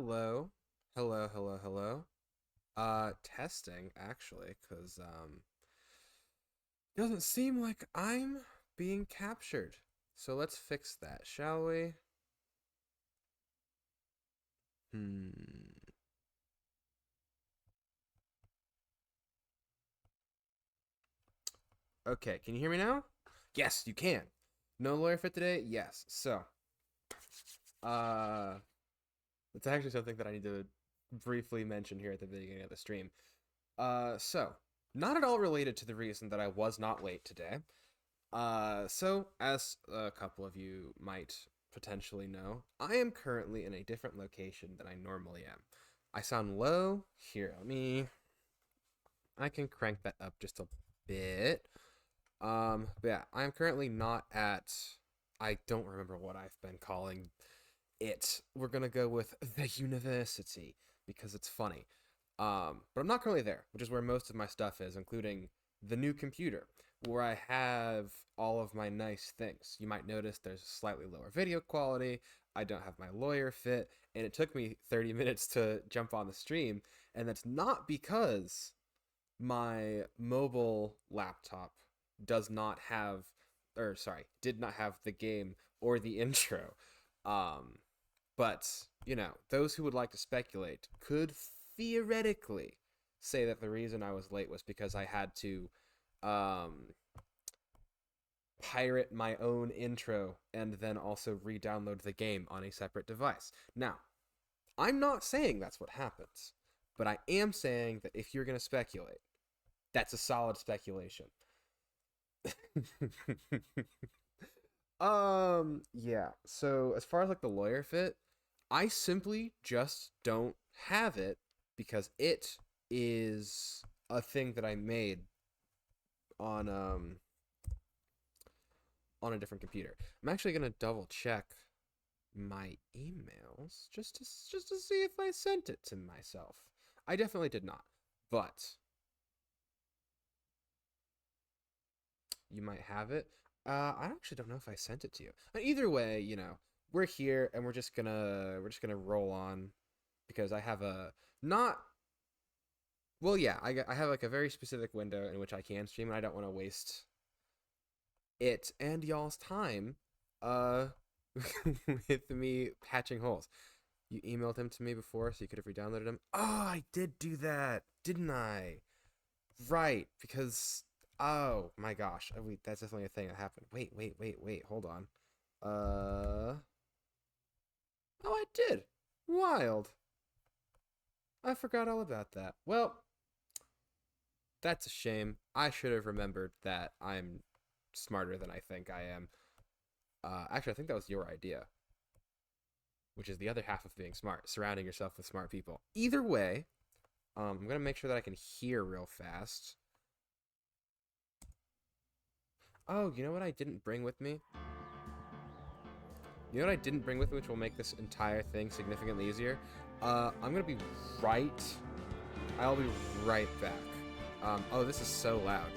Hello. Hello. Testing actually, 'cause doesn't seem like I'm being captured. So let's fix that, shall we? Hmm. Okay, can you hear me now? Yes, you can. No lawyer fit today? Yes. Uh, it's actually something that I need to briefly mention here at the beginning of the stream. Not at all related to the reason that I was not late today. As a couple of you might potentially know, I am currently in a different location than I normally am. I sound low. Here, I can crank that up just a bit. But yeah, I'm currently not at, I don't remember what I've been calling it. We're gonna go with the university because it's funny. But I'm not currently there, which is where most of my stuff is, including the new computer, where I have all of my nice things. You might notice there's a slightly lower video quality. I don't have my lawyer fit, and it took me 30 minutes to jump on the stream, and that's not because my mobile laptop does not have, or sorry, did not have the game or the intro. Um, but, those who would like to speculate could theoretically say that the reason I was late was because I had to um, pirate my own intro and then also re download the game on a separate device. Now, I'm not saying that's what happens, but I am saying that if you're going to speculate, that's a solid speculation. Yeah. So as far as like the lawyer fit, I simply just don't have it because it is a thing that I made on on a different computer. I'm actually gonna double check my emails just to see if I sent it to myself. I definitely did not, but you might have it. I actually don't know if I sent it to you. But either way, we're here and we're just gonna roll on because I have a not well, yeah, I have like a very specific window in which I can stream, and I don't want to waste it and y'all's time, uh, with me patching holes. You emailed him to me before, so you could have re-downloaded him. Oh, I did do that, didn't I? Right, because oh my gosh, wait, that's definitely a thing that happened. Wait, hold on. Uh, oh, I did. Wild. I forgot all about that. Well, that's a shame. I should have remembered that I'm smarter than I think I am. Actually, I think that was your idea, which is the other half of being smart, surrounding yourself with smart people. Either way, I'm gonna make sure that I can hear real fast. Oh, you know what I didn't bring with me? You know what I didn't bring with me, which will make this entire thing significantly easier? I'm gonna be right. I'll be right back. Oh, this is so loud.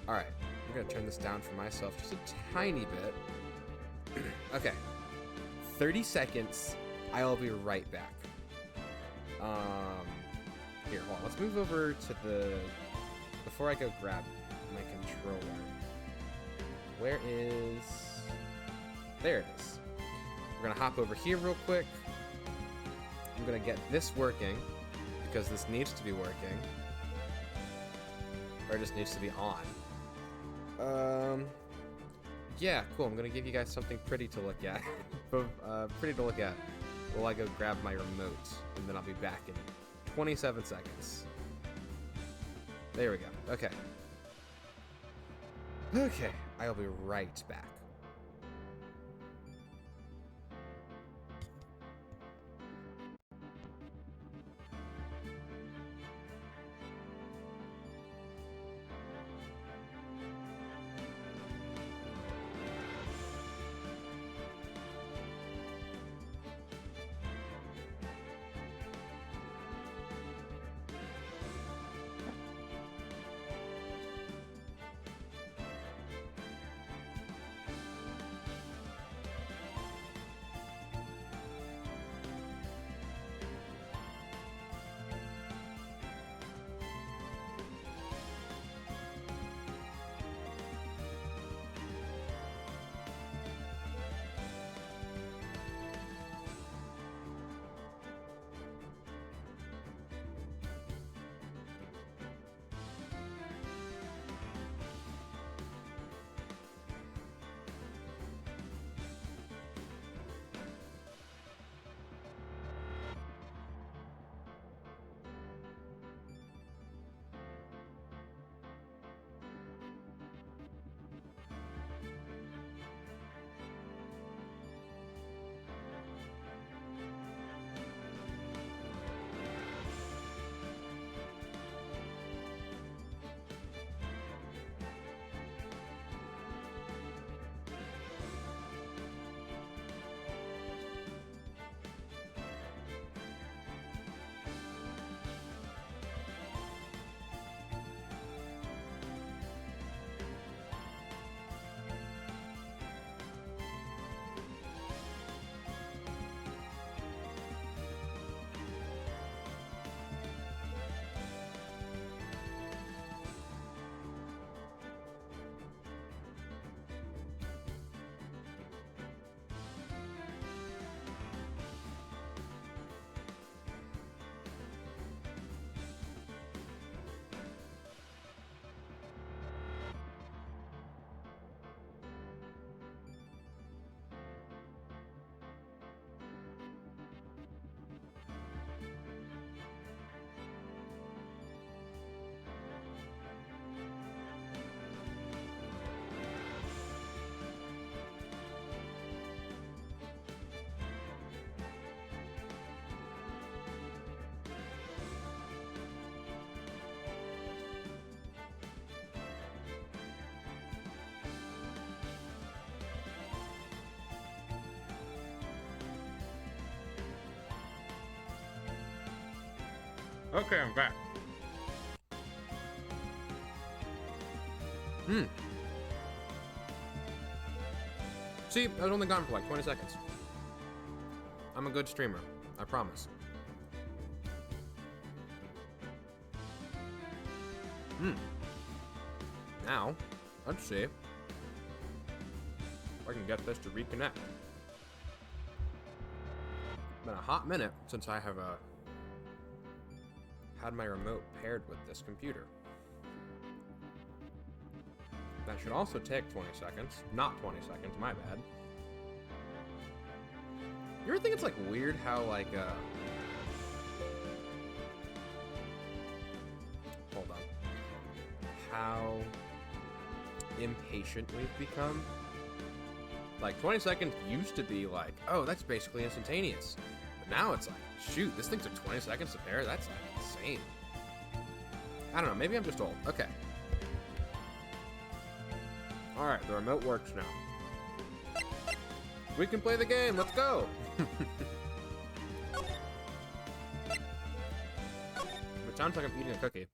All right, I'm gonna turn this down for myself just a tiny bit. Okay, 30 seconds. I'll be right back. Um, Here, hold on. Let's move over to the. Before I go grab my controller. Where is. There it is. We're gonna hop over here real quick. I'm gonna get this working because this needs to be working. Or it just needs to be on. Yeah, cool. I'm gonna give you guys something pretty to look at. Pretty to look at while I go grab my remote, and then I'll be back in 27 seconds. There we go. Okay. Okay, I'll be right back. Okay, I'm back. See, I was only gone for like 20 seconds. I'm a good streamer, I promise. Now, let's see if I can get this to reconnect. Been a hot minute since I have had my remote paired with this computer. That should also take 20 seconds. Not 20 seconds, my bad. You ever think it's like weird how like hold on. How impatient we've become? Like 20 seconds used to be like, oh, that's basically instantaneous. But now it's like, shoot, this thing took 20 seconds to pair? That's like insane. I don't know, maybe I'm just old. Okay. Alright, the remote works now. We can play the game, let's go! It sounds like I'm eating a cookie.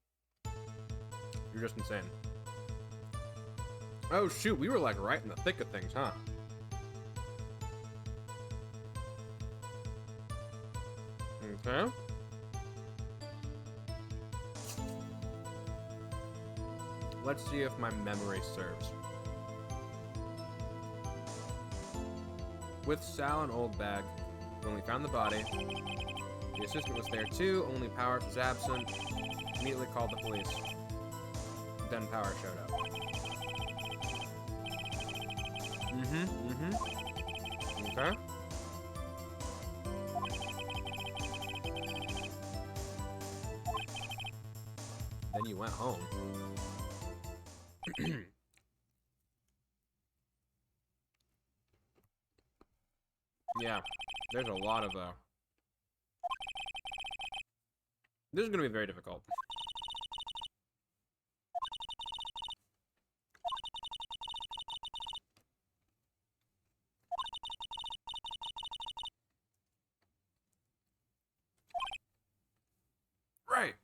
You're just insane. Oh shoot, we were like right in the thick of things, huh? Okay. Let's see if my memory serves. With Sal and Oldbag, when we found the body, the assistant was there too, only Powers was absent. Immediately called the police. Then Powers showed up. Okay. Then you went home. Yeah, there's a lot of this is gonna be very difficult. Right.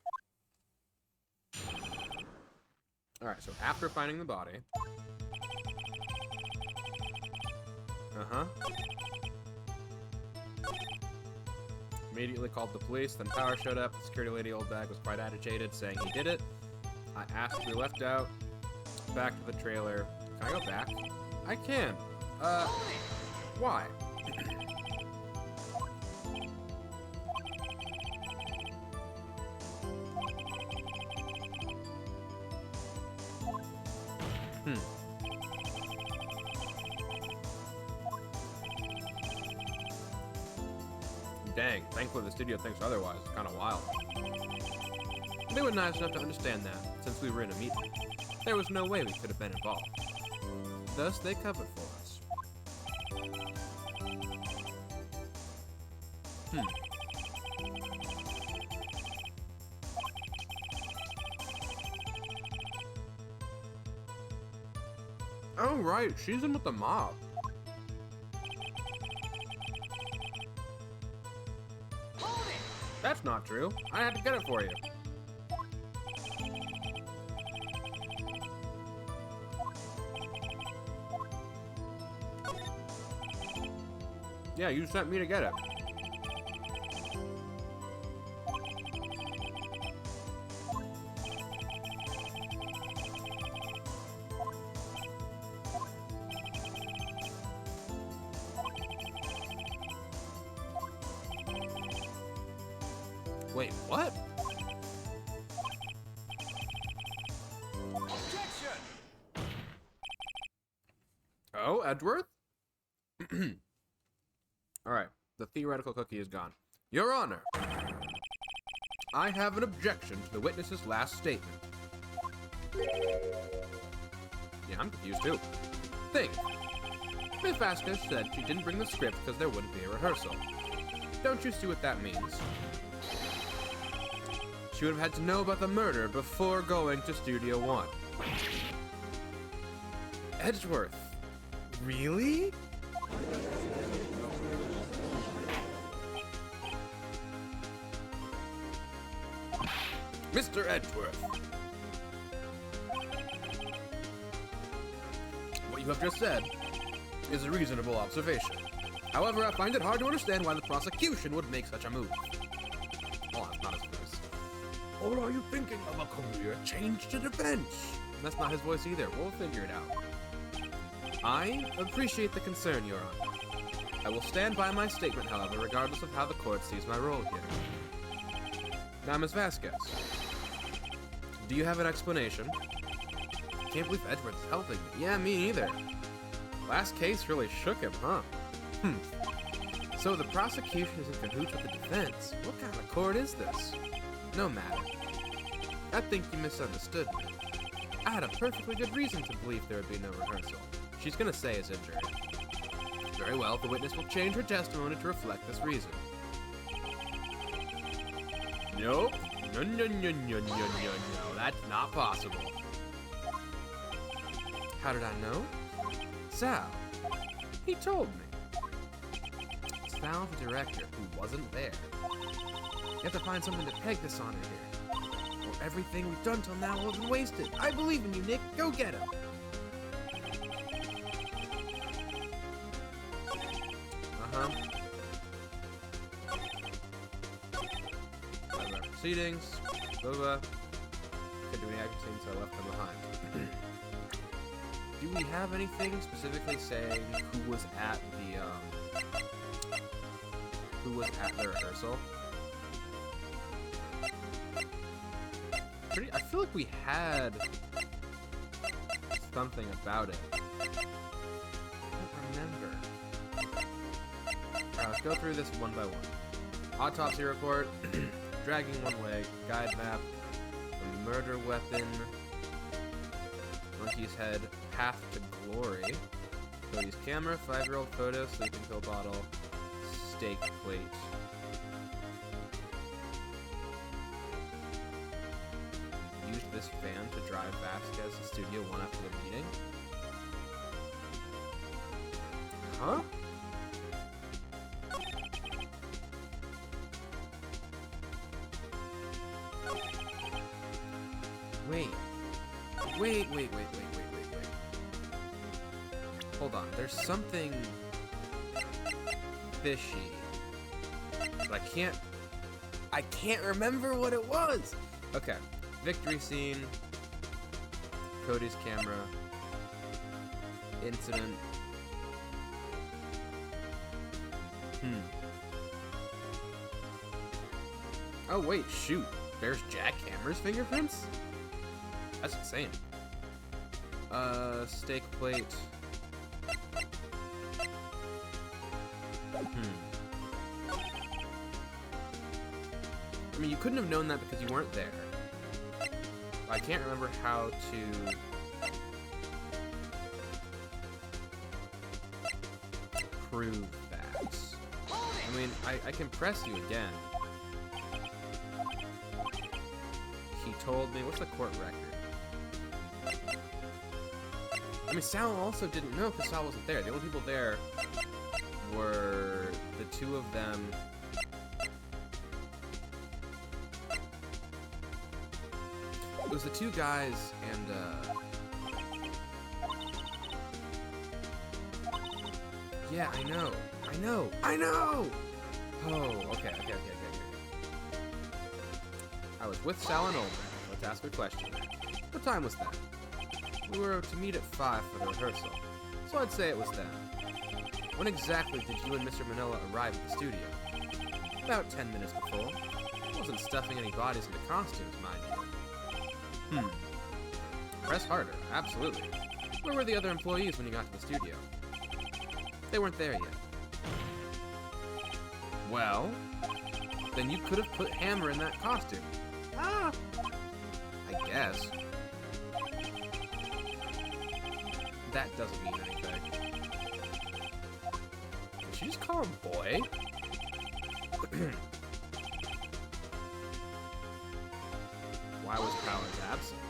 Alright, so after finding the body. Immediately called the police, then Power showed up. The security lady Oldbag was quite agitated, saying he did it. I asked to be left out. Back to the trailer. Can I go back? I can. Why? Dang, thankfully the studio thinks otherwise. It's kind of wild. They were nice enough to understand that, since we were in a meeting. There was no way we could have been involved. Thus, they covered for us. Oh, right, she's in with the mob. That's not true. I had to get it for you. Yeah, you sent me to get it. Wait, what? Objection! Oh, Edgeworth? Alright, the theoretical cookie is gone. Your Honor, I have an objection to the witness's last statement. Yeah, I'm confused too. Think. Miss Vasquez said she didn't bring the script because there wouldn't be a rehearsal. Don't you see what that means? She would have had to know about the murder before going to Studio One. Edgeworth. Really? Mr. Edgeworth. What you have just said is a reasonable observation. However, I find it hard to understand why the prosecution would make such a move. Oh, that's not his voice. Or are you thinking of a career change to defense? That's not his voice either. We'll figure it out. I appreciate the concern you're on. I will stand by my statement, however, regardless of how the court sees my role here. Now, Ms. Vasquez, do you have an explanation? Can't believe Edgeworth is helping me. Yeah, me neither. Last case really shook him, huh? So the prosecution is in cahoots with the defense. What kind of court is this? No matter. I think you misunderstood me. I had a perfectly good reason to believe there would be no rehearsal. She's gonna say is injured. Very well, the witness will change her testimony to reflect this reason. Nope. No, that's not possible. How did I know? Sal. He told me. Sal, the director, who wasn't there. You have to find something to peg this on here. Or everything we've done till now will have been wasted. I believe in you, Nick. Go get him. Proceedings. Blah, blah. Could do any action scenes, so I left them behind. Do we have anything specifically saying who was at the rehearsal? I feel like we had something about it. I don't remember. Alright, let's go through this one by one. Autopsy report, dragging one leg, guide map, the murder weapon, monkey's head, path to glory, Cody's camera, 5-year-old photo, sleeping pill bottle, steak plate. Used this van to drive Vasquez to Studio 1 after the meeting. Huh? Wait. Hold on, there's something fishy. But I can't remember what it was. Okay, victory scene, Cody's camera, incident. Oh wait, shoot. There's Jack Hammer's fingerprints? That's insane. Steak plate. I mean, you couldn't have known that because you weren't there. I can't remember how to prove that. I mean, I can press you again. He told me, what's the court record? I mean, Sal also didn't know because Sal wasn't there. The only people there were the two of them. It was the two guys and, yeah, I know. Oh, okay. I was with Sal and Older. Let's ask a question. What time was that? We were to meet at 5 for the rehearsal, so I'd say it was then. When exactly did you and Mr. Manila arrive at the studio? About 10 minutes before. I wasn't stuffing any bodies into costumes, mind you. Press harder, absolutely. Where were the other employees when you got to the studio? They weren't there yet. Well, then you could have put Hammer in that costume. I guess. That doesn't mean anything. Did she just call him boy? Why was Powers absent?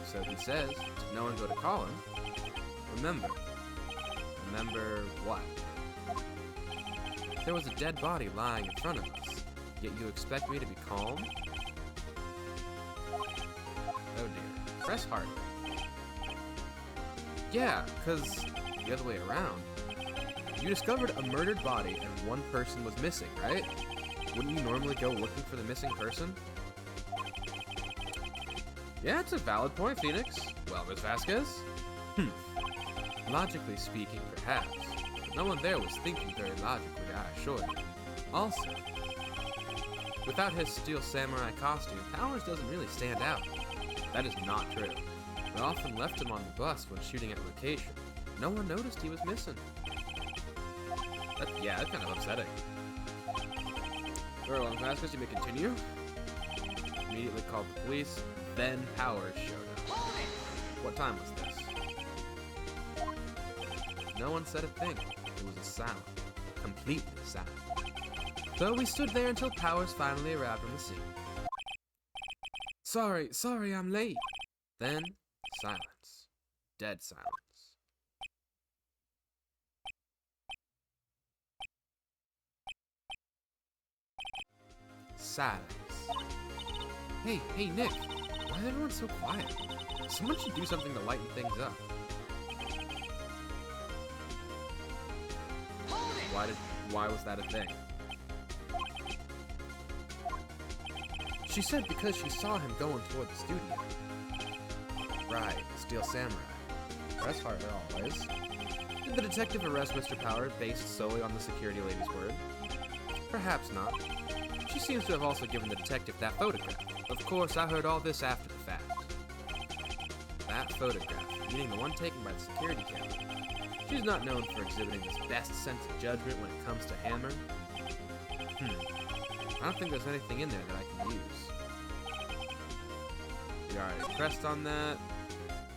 So he says, did no one go to call him? Remember. Remember what? There was a dead body lying in front of us. Yet you expect me to be calm? Oh dear. Press harder. Yeah, cause the other way around. You discovered a murdered body and one person was missing, right? Wouldn't you normally go looking for the missing person? Yeah, it's a valid point, Phoenix. Well, Ms. Vasquez? Logically speaking, perhaps. But no one there was thinking very logically, I assure you. Also, without his Steel Samurai costume, Powers doesn't really stand out. That is not true. We often left him on the bus when shooting at location. No one noticed he was missing. Yeah, that's kind of upsetting. Very well, Ms. Vasquez, you may continue. Immediately called the police. Then Powers showed up. What time was this? No one said a thing. It was a silent. Completely silent. So we stood there until Powers finally arrived on the scene. Sorry, I'm late. Then, silence. Dead silence. Silence. Hey, Nick. Why is everyone so quiet? Someone should do something to lighten things up. Why was that a thing? She said because she saw him going toward the studio. Right, Steel Samurai. Press harder always. Did the detective arrest Mr. Powers based solely on the security lady's word? Perhaps not. She seems to have also given the detective that photograph. Of course, I heard all this after the fact. That photograph, meaning the one taken by the security camera. She's not known for exhibiting this best sense of judgment when it comes to Hammer. I don't think there's anything in there that I can use. We already pressed on that.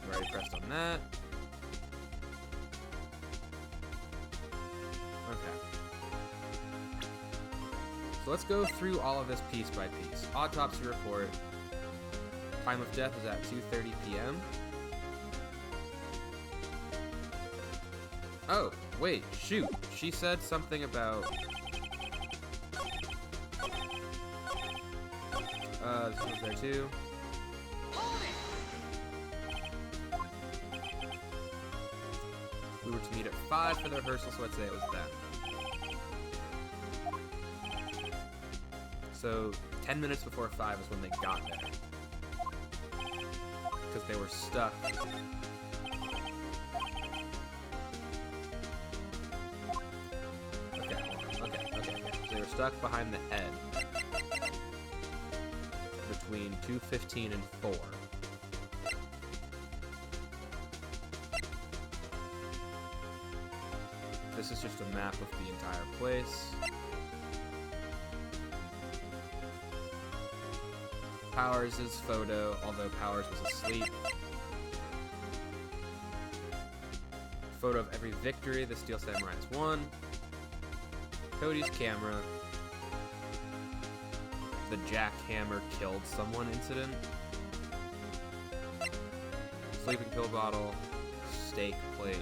We already pressed on that. Okay. So let's go through all of this piece by piece. Autopsy report. Time of death is at 2:30 p.m. Oh, wait, shoot. She said something about... this was there too. We were to meet at 5 for the rehearsal, so I'd say it was then. So, 10 minutes before 5 is when they got there. Because they were stuck. Okay. So they were stuck behind the head. Between 2:15 and 4. This is just a map of the entire place. Powers' photo, although Powers was asleep. Photo of every victory the Steel Samurai has won. Cody's camera. The jackhammer killed someone incident. Sleeping pill bottle. Steak plate.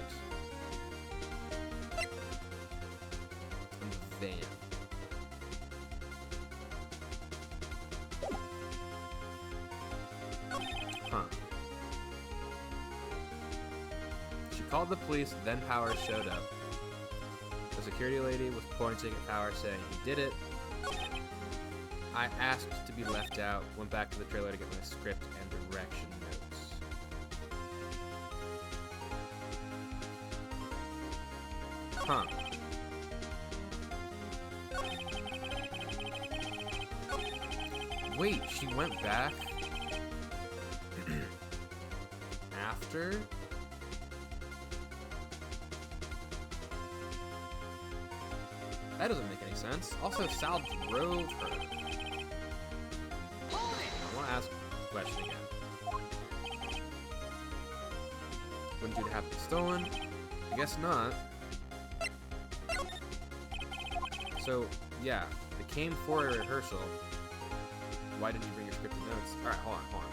And the van. Huh. She called the police, then Powers showed up. The security lady was pointing at Powers saying he did it. I asked to be left out, went back to the trailer to get my script and direction notes. Huh. Wait, she went back after? That doesn't make any sense. Also, Sal drove her. I want to ask the question again. Wouldn't you to have it stolen? I guess not. So, yeah, it came for a rehearsal. Why didn't you bring your scripted notes? Alright, hold on.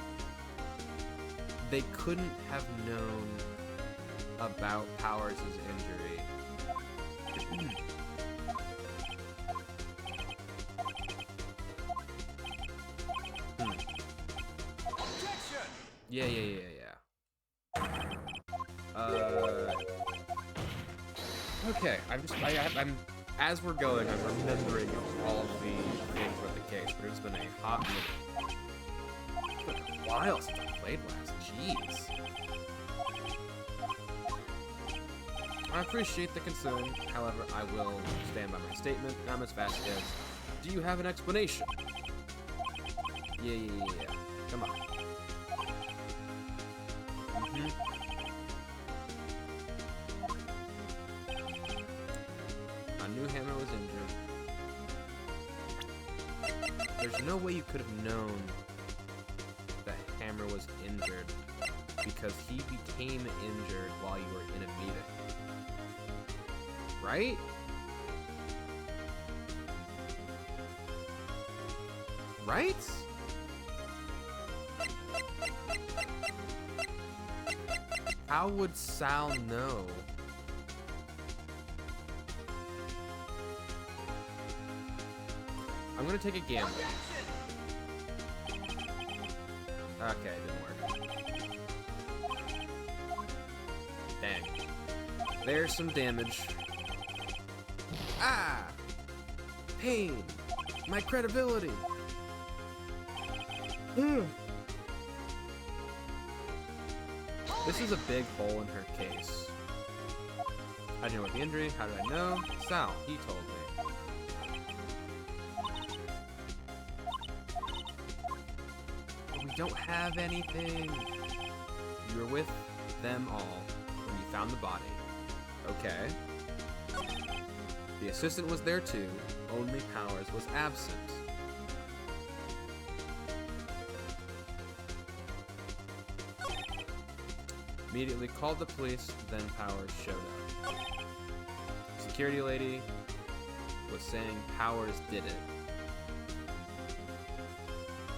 They couldn't have known about Powers' injury. Yeah, yeah, yeah, yeah. Okay. I'm as we're going, I'm remembering all of the things about the case, but it's been a hot minute. It's been a while since I played last. Jeez. I appreciate the concern. However, I will stand by my statement. Now, Ms. Vasquez, do you have an explanation? Yeah. Come on. I knew Hammer was injured. There's no way you could have known that Hammer was injured because he became injured while you were in a meeting. Right? Right? How would Sal know? I'm gonna take a gamble. Okay, it didn't work. Dang. There's some damage. Ah! Pain! My credibility! This is a big hole in her case. I didn't know about the injury. How did I know? Sal, he told me. But we don't have anything. You were with them all when you found the body. Okay. The assistant was there too, only Powers was absent. Immediately called the police, then Powers showed up. Security lady was saying Powers did it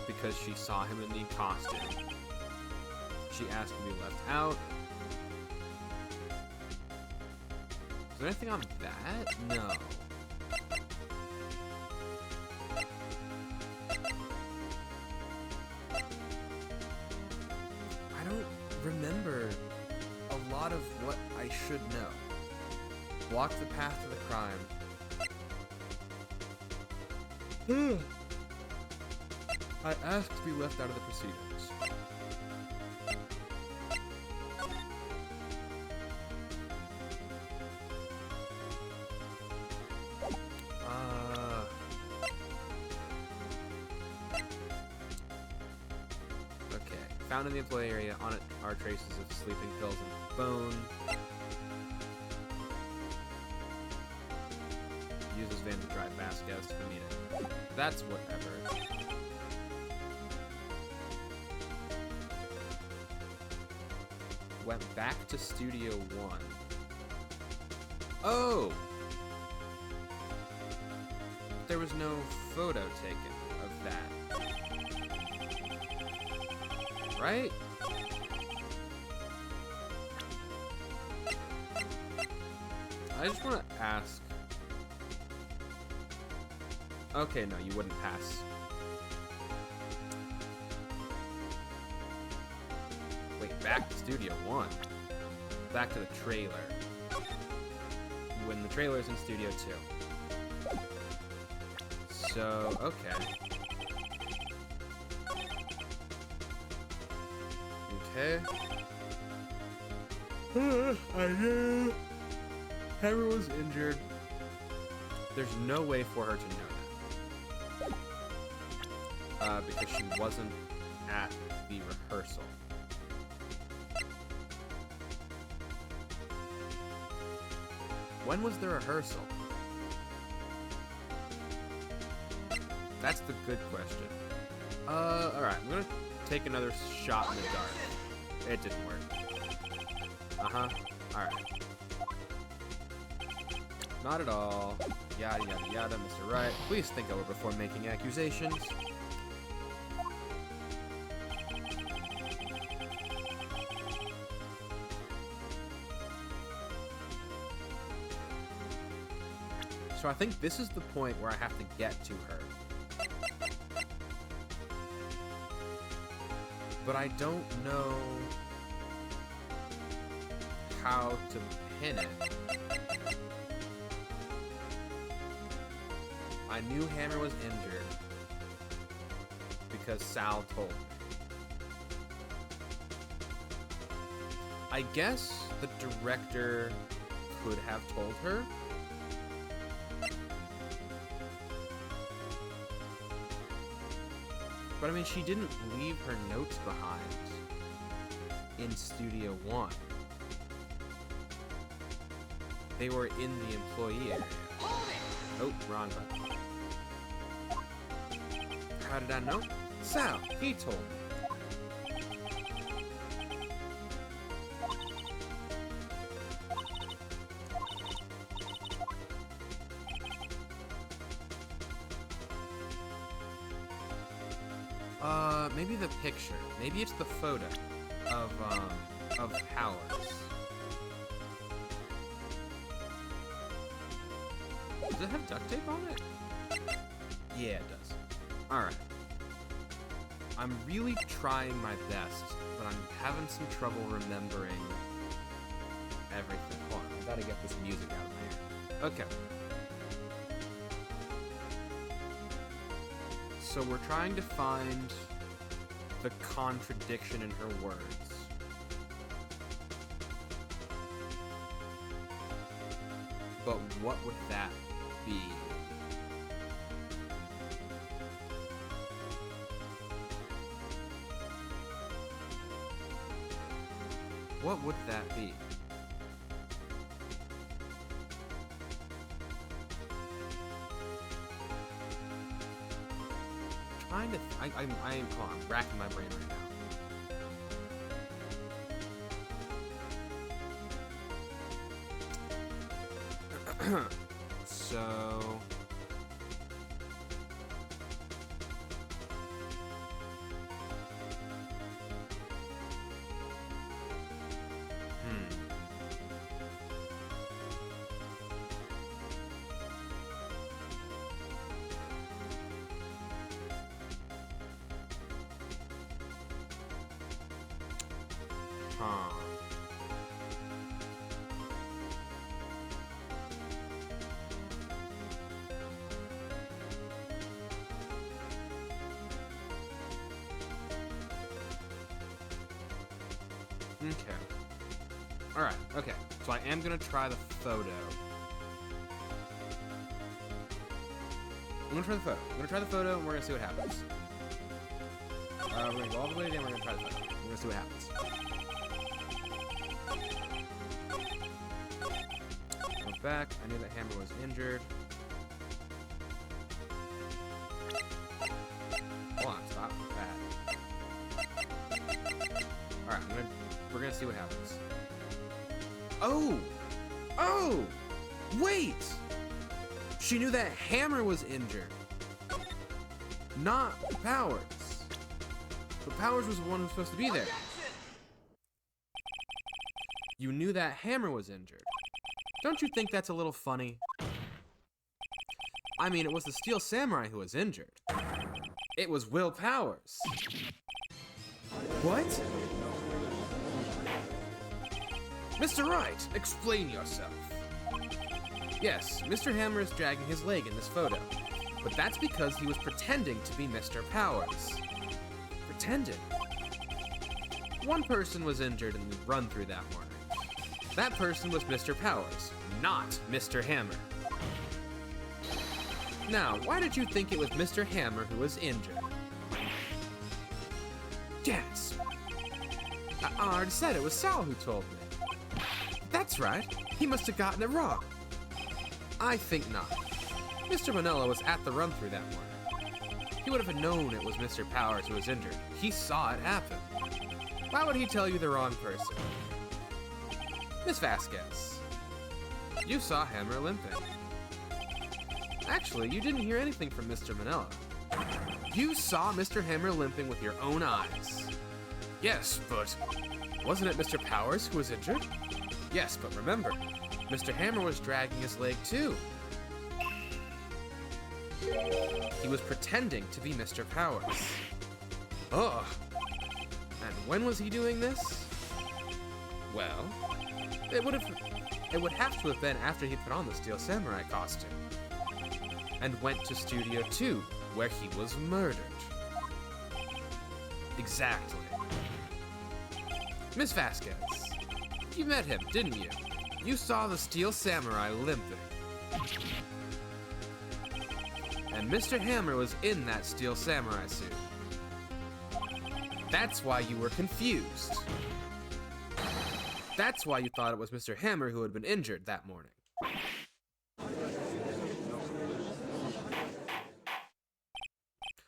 because she saw him in the costume. She asked to be left out. Is there anything on that? No. I don't remember a lot of what I should know. Block the path to the crime. I asked to be left out of the proceedings. Okay. Found in the employee area. On it are traces of sleeping pills and bone. Uses van to drive Vasquez to the meeting. That's whatever. Went back to Studio One. Oh! There was no photo taken of that. Right? I just want to ask. Okay, no, you wouldn't pass. Wait, back to Studio One. Back to the trailer. When the trailer's in Studio 2. So, okay. Okay. I knew Hammer was injured. There's no way for her to know that. Because she wasn't at the rehearsal. When was the rehearsal? That's the good question. Alright, I'm gonna take another shot in the dark. It didn't work. Uh-huh. Alright. Not at all. Yada yada yada, Mr. Wright. Please think over before making accusations. So I think this is the point where I have to get to her. but I don't know how to pin it. I knew Hammer was injured because Sal told me. I guess the director could have told her. But I mean, she didn't leave her notes behind in Studio One. They were in the employee area. Oh, wrong button. How did I know? Sal, he told me. Maybe the picture. Maybe it's the photo of Powers. Does it have duct tape on it? Yeah, it does. Alright. I'm really trying my best, but I'm having some trouble remembering everything. Hold on, I gotta get this music out of my ear. Okay. So we're trying to find the contradiction in her words. But what would that be? What would that be? Trying to, I'm racking my brain right now. So, okay. Alright, okay. So I am gonna try the photo. I'm gonna try the photo, and we're gonna see what happens. We're gonna go all the way down, we're gonna try the photo. We're gonna see what happens. Look back, I knew that Hammer was injured. Hold on, stop that. Alright, we're gonna see what happens. Oh! Oh! Wait! She knew that Hammer was injured. Not Powers. But Powers was the one who was supposed to be there. You knew that Hammer was injured. Don't you think that's a little funny? I mean, it was the Steel Samurai who was injured. It was Will Powers. What? Mr. Wright, explain yourself. Yes, Mr. Hammer is dragging his leg in this photo, but that's because he was pretending to be Mr. Powers. Pretended? One person was injured in the run-through that morning. That person was Mr. Powers, not Mr. Hammer. Now, why did you think it was Mr. Hammer who was injured? Yes. I already said it was Sal who told me. That's right. He must have gotten it wrong. I think not. Mr. Manella was at the run-through that morning. He would have known it was Mr. Powers who was injured. He saw it happen. Why would he tell you the wrong person? Miss Vasquez, you saw Hammer limping. Actually, you didn't hear anything from Mr. Manella. You saw Mr. Hammer limping with your own eyes. Yes, but wasn't it Mr. Powers who was injured? Yes, but remember, Mr. Hammer was dragging his leg too. He was pretending to be Mr. Powers. Ugh. when was he doing this? Well, it would have to have been after he put on the Steel Samurai costume and went to Studio 2, where he was murdered. Exactly. Miss Vasquez, you met him, didn't you? You saw the Steel Samurai limping. And Mr. Hammer was in that Steel Samurai suit. That's why you were confused. That's why you thought it was Mr. Hammer who had been injured that morning.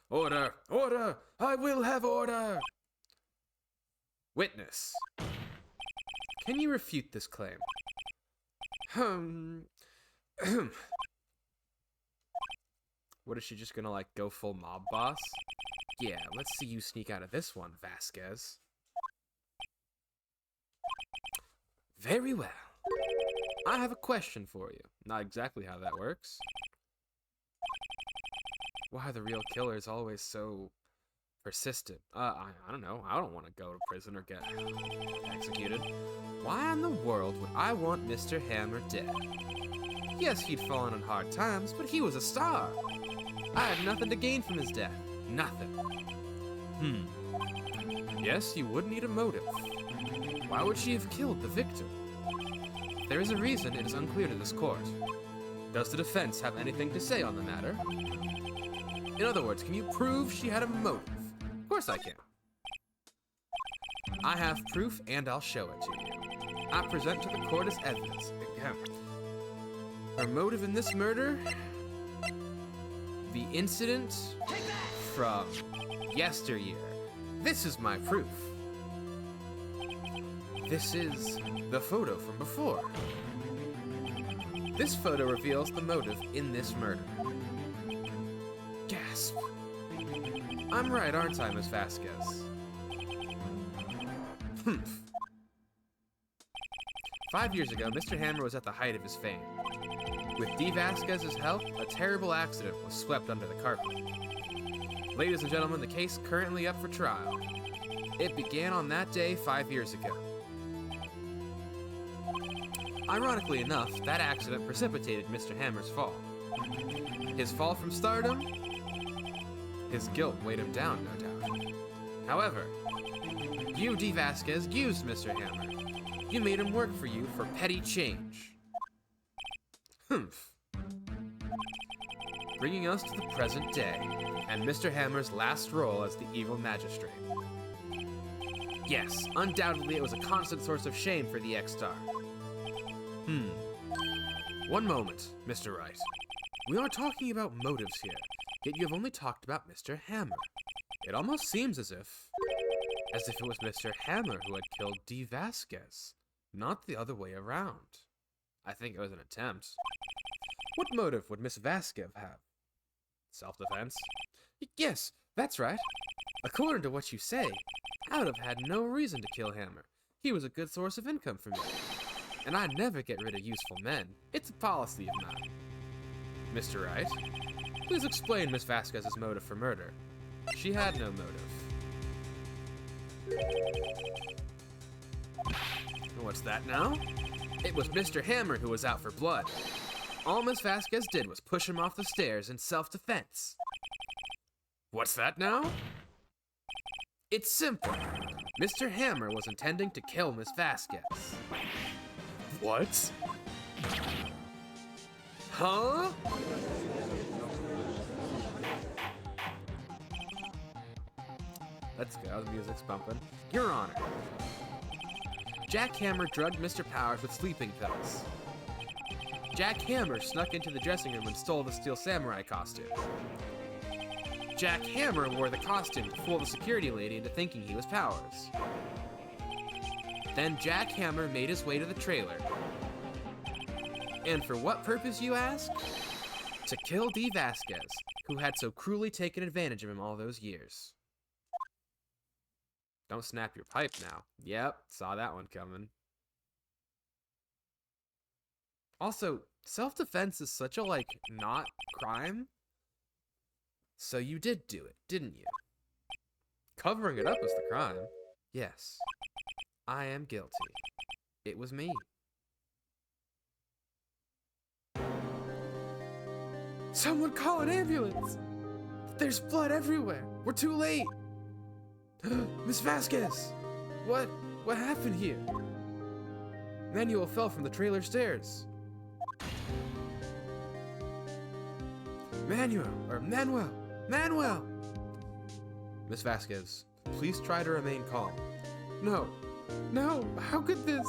Order! Order! I will have order! Witness. Can you refute this claim? What, is she just gonna, like, go full mob boss? Yeah, let's see you sneak out of this one, Vasquez. Very well. I have a question for you. Not exactly how that works. Why are the real killers always so persistent? I don't know. I don't want to go to prison or get executed. Why in the world would I want Mr. Hammer dead? Yes, he'd fallen on hard times, but he was a star. I had nothing to gain from his death. Nothing. Yes, you would need a motive. Why would she have killed the victim? There is a reason it is unclear to this court. Does the defense have anything to say on the matter? In other words, can you prove she had a motive? Of course I can. I have proof and I'll show it to you. I present to the court as evidence. Her motive in this murder? The incident from yesteryear. This is my proof. This is the photo from before. This photo reveals the motive in this murder. Gasp. I'm right, aren't I, Miss Vasquez? 5 years ago, Mr. Hammer was at the height of his fame. With D. Vasquez's help, a terrible accident was swept under the carpet. Ladies and gentlemen, the case currently up for trial. It began on that day 5 years ago. Ironically enough, that accident precipitated Mr. Hammer's fall. His fall from stardom? His guilt weighed him down, no doubt. However, you, D. Vasquez, used Mr. Hammer. You made him work for you for petty change. Bringing us to the present day, and Mr. Hammer's last role as the evil magistrate. Yes, undoubtedly it was a constant source of shame for the X-Star. One moment, Mr. Wright. We are talking about motives here, yet you have only talked about Mr. Hammer. It almost seems as if it was Mr. Hammer who had killed D. Vasquez, not the other way around. I think it was an attempt. What motive would Miss Vasquez have? Self-defense? Yes, that's right. According to what you say, I would have had no reason to kill Hammer. He was a good source of income for me. And I never get rid of useful men. It's a policy of mine. Mr. Wright, please explain Miss Vasquez's motive for murder. She had no motive. What's that now? It was Mr. Hammer who was out for blood. All Miss Vasquez did was push him off the stairs in self-defense. What's that now? It's simple. Mr. Hammer was intending to kill Miss Vasquez. What? Huh? Let's go, the music's bumping. Your Honor. Jack Hammer drugged Mr. Powers with sleeping pills. Jack Hammer snuck into the dressing room and stole the Steel Samurai costume. Jack Hammer wore the costume to fool the security lady into thinking he was Powers. Then Jack Hammer made his way to the trailer. And for what purpose, you ask? To kill D. Vasquez, who had so cruelly taken advantage of him all those years. Don't snap your pipe now. Yep, saw that one coming. Also, self-defense is such a, not crime. So you did do it, didn't you? Covering it up was the crime. Yes, I am guilty. It was me. Someone call an ambulance! There's blood everywhere! We're too late! Miss Vasquez! What happened here? Manuel fell from the trailer stairs. Manuel! Miss Vasquez, please try to remain calm. No, how could this?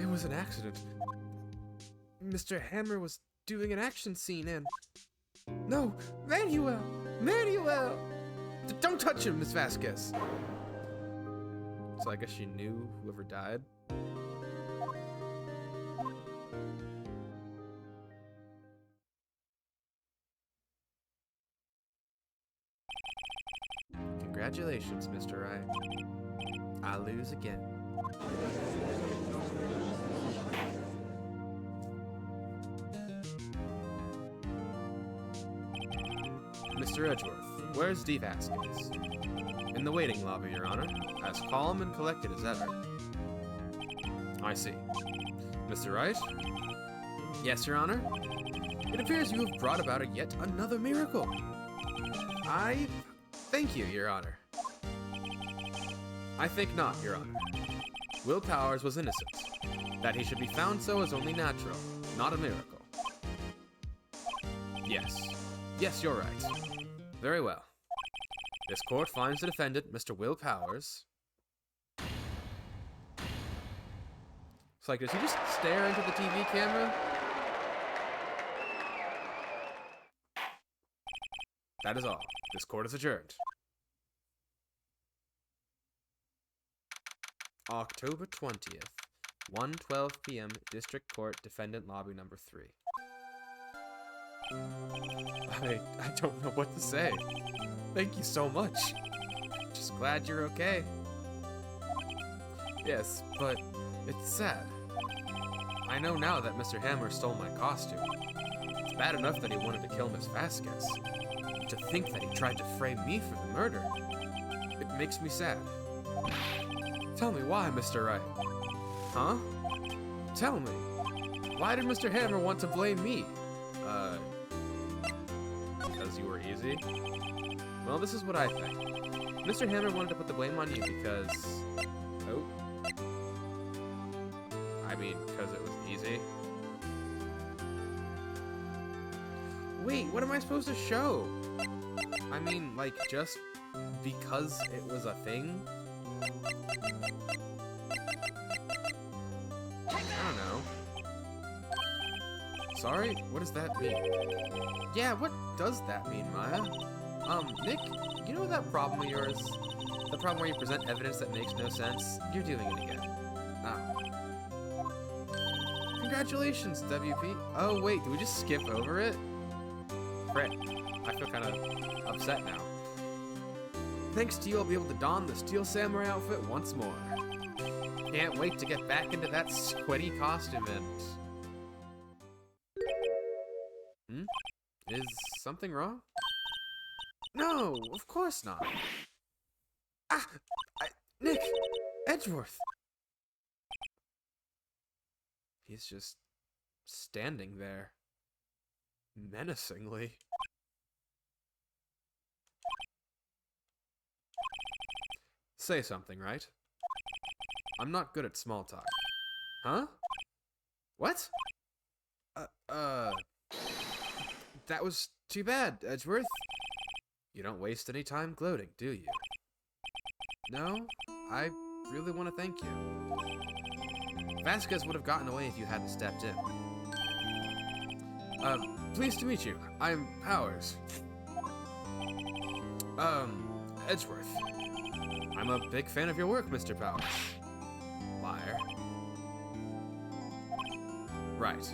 It was an accident. Mr. Hammer was doing an action scene and... No, Manuel! Don't touch him, Miss Vasquez! So I guess she knew whoever died. Congratulations, Mr. Wright. I lose again. Mr. Edgeworth, where's D. Vasquez? In the waiting lobby, Your Honor. As calm and collected as ever. I see. Mr. Wright? Yes, Your Honor? It appears you have brought about yet another miracle. I thank you, Your Honor. I think not, Your Honor. Will Powers was innocent. That he should be found so is only natural, not a miracle. Yes, you're right. Very well. This court finds the defendant, Mr. Will Powers. It's like, does he just stare into the TV camera? That is all. This court is adjourned. October 20th, 1:12 p.m. District Court, Defendant Lobby Number 3. I don't know what to say. Thank you so much. Just glad you're okay. Yes, but it's sad. I know now that Mr. Hammer stole my costume. It's bad enough that he wanted to kill Miss Vasquez. To think that he tried to frame me for the murder. It makes me sad. Tell me why, Mr. Wright. Huh? Tell me. Why did Mr. Hammer want to blame me? Because you were easy? Well, this is what I think. Mr. Hammer wanted to put the blame on you because... Oh. I mean, because it was easy. Wait, what am I supposed to show? I mean, like, just because it was a thing? I don't know. Sorry? What does that mean? Yeah, what does that mean, Maya? Nick, you know that problem of yours? The problem where you present evidence that makes no sense? You're doing it again. Ah. Congratulations, WP. Oh, wait, did we just skip over it? Frick. I feel kind of upset now. Thanks to you, I'll be able to don the Steel Samurai outfit once more. Can't wait to get back into that sweaty costume and... Is something wrong? No, of course not. Ah! Nick! Edgeworth! He's just standing there. Menacingly. Say something, right? I'm not good at small talk. Huh? What? That was too bad, Edgeworth. You don't waste any time gloating, do you? No, I really want to thank you. Vasquez would have gotten away if you hadn't stepped in. Pleased to meet you. I'm Powers. Edgeworth. I'm a big fan of your work, Mr. Powers. Liar. Right.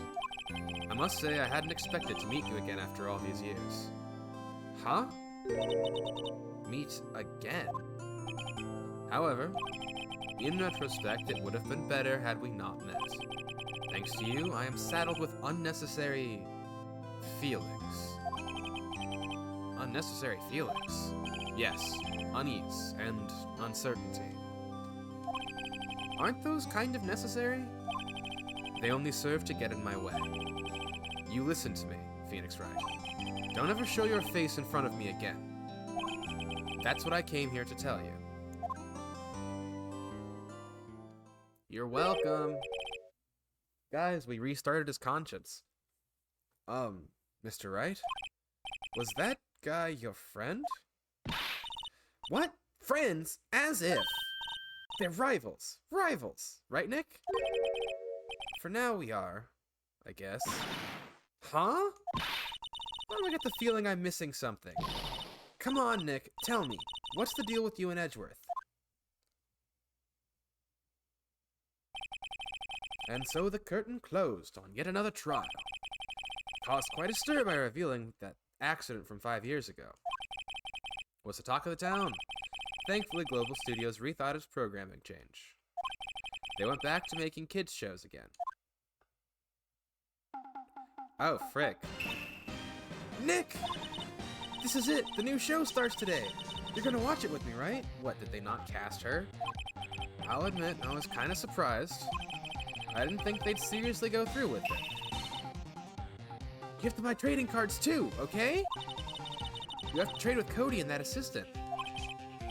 I must say I hadn't expected to meet you again after all these years. Huh? Meet again? However, in retrospect, it would have been better had we not met. Thanks to you, I am saddled with unnecessary... feelings. Unnecessary feelings? Yes, unease and uncertainty. Aren't those kind of necessary? They only serve to get in my way. You listen to me, Phoenix Wright. Don't ever show your face in front of me again. That's what I came here to tell you. You're welcome. Guys, we restarted his conscience. Mr. Wright? Was that guy your friend? What? Friends? As if. They're rivals. Rivals. Right, Nick? For now we are, I guess. Huh? Why do I get the feeling I'm missing something? Come on, Nick. Tell me. What's the deal with you and Edgeworth? And so the curtain closed on yet another trial. Caused quite a stir by revealing that accident from 5 years ago. Was the talk of the town. Thankfully, Global Studios rethought its programming change. They went back to making kids' shows again. Oh, frick. Nick! This is it! The new show starts today! You're gonna watch it with me, right? What, did they not cast her? I'll admit, I was kinda surprised. I didn't think they'd seriously go through with it. You have to buy trading cards too, okay? You have to trade with Cody and that assistant.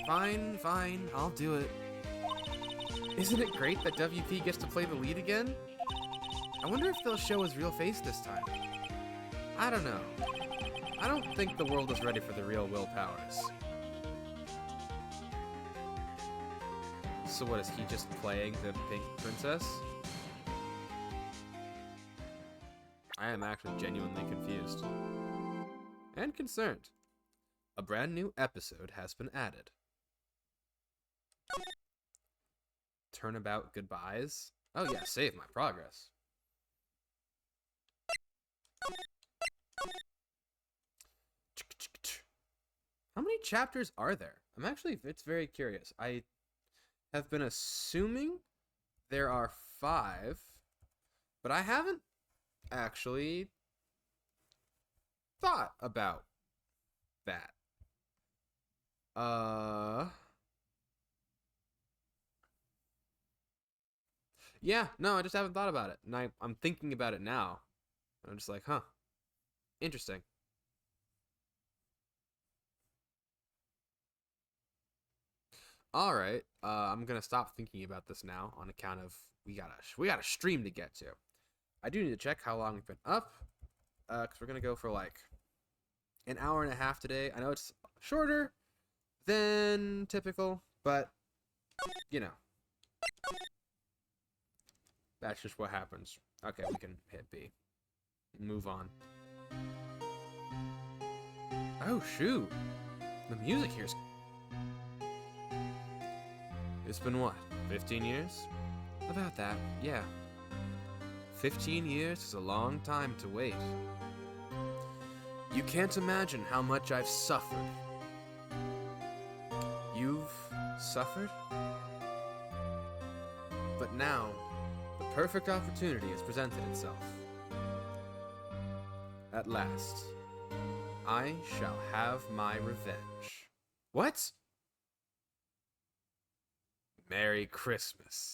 Fine, fine, I'll do it. Isn't it great that WP gets to play the lead again? I wonder if they'll show his real face this time. I don't know. I don't think the world is ready for the real Will Powers. So what, is he just playing the Pink Princess? I am actually genuinely confused. And concerned. A brand new episode has been added. Turnabout goodbyes? Oh yeah, save my progress. How many chapters are there? It's very curious. I have been assuming there are 5, but I haven't actually thought about that. Yeah, no, I just haven't thought about it. And I'm thinking about it now. I'm just like, huh. Interesting. Alright, I'm gonna stop thinking about this now on account of we got a stream to get to. I do need to check how long we've been up, because we're gonna go for like an hour and a half today. I know it's shorter than typical, but you know, that's just what happens. Okay, we can hit B. Move on. Oh shoot, the music here's. It's been what, 15 years? About that, yeah. 15 years is a long time to wait. You can't imagine how much I've suffered. You've suffered? But now, the perfect opportunity has presented itself. At last, I shall have my revenge. What? Merry Christmas.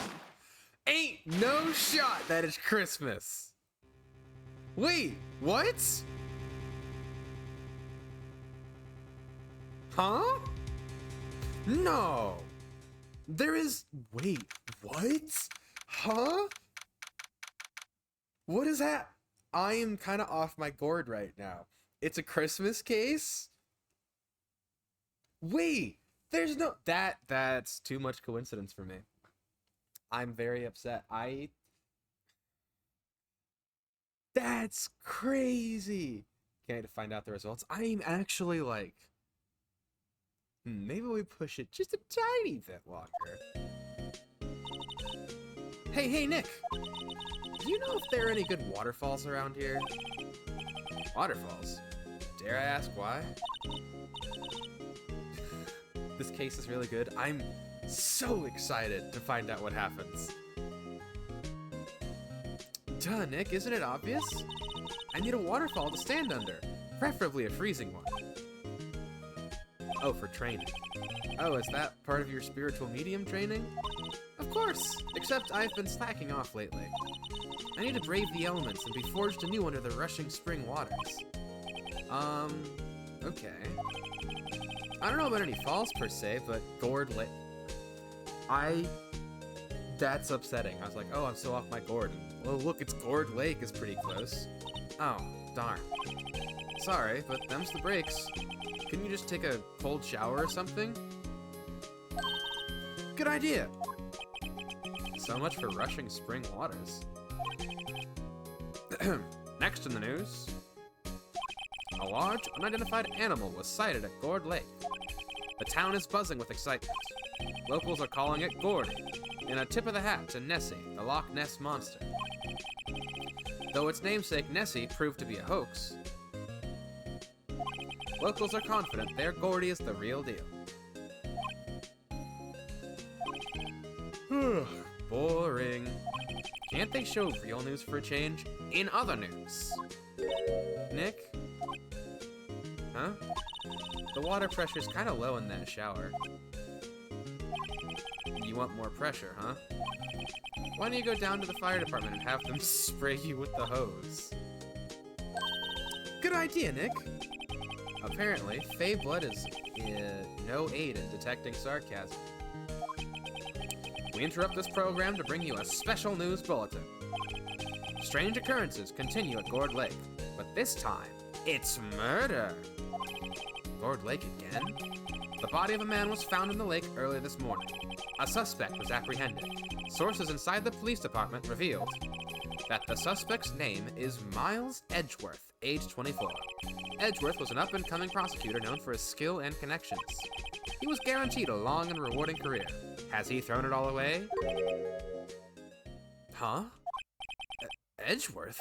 Ain't no shot that it's Christmas. Wait, what? Huh? No. There is... Wait, what? Huh? What is that? I am kind of off my gourd right now. It's a Christmas case? Wait, there's no... That's too much coincidence for me. I'm very upset. That's crazy. Can't wait to find out the results. I'm actually like... maybe we push it just a tiny bit longer. Hey, Nick! Do you know if there are any good waterfalls around here? Waterfalls? Dare I ask why? This case is really good. I'm so excited to find out what happens. Duh, Nick, isn't it obvious? I need a waterfall to stand under, preferably a freezing one. Oh, for training. Oh, is that part of your spiritual medium training? Of course! Except I've been slacking off lately. I need to brave the elements and be forged anew under the rushing spring waters. Okay. I don't know about any falls per se, but Gourd Lake... That's upsetting. I was like, oh, I'm so off my gourd. Well, look, it's Gourd Lake is pretty close. Oh, darn. Sorry, but them's the breaks. Couldn't you just take a cold shower or something? Good idea! So much for rushing spring waters. Next in the news, a large, unidentified animal was sighted at Gourd Lake. The town is buzzing with excitement. Locals are calling it Gordy, and a tip of the hat to Nessie, the Loch Ness Monster. Though its namesake Nessie proved to be a hoax, locals are confident their Gordy is the real deal. Boring. Can't they show real news for a change? In other news. Nick? Huh? The water pressure's kind of low in that shower. You want more pressure, huh? Why don't you go down to the fire department and have them spray you with the hose? Good idea, Nick. Apparently, Fey blood is no aid in detecting sarcasm. We interrupt this program to bring you a special news bulletin. Strange occurrences continue at Gourd Lake, but this time, it's murder. Gourd Lake again? The body of a man was found in the lake early this morning. A suspect was apprehended. Sources inside the police department revealed that the suspect's name is Miles Edgeworth, age 24. Edgeworth was an up-and-coming prosecutor known for his skill and connections. He was guaranteed a long and rewarding career. Has he thrown it all away? Huh? Edgeworth?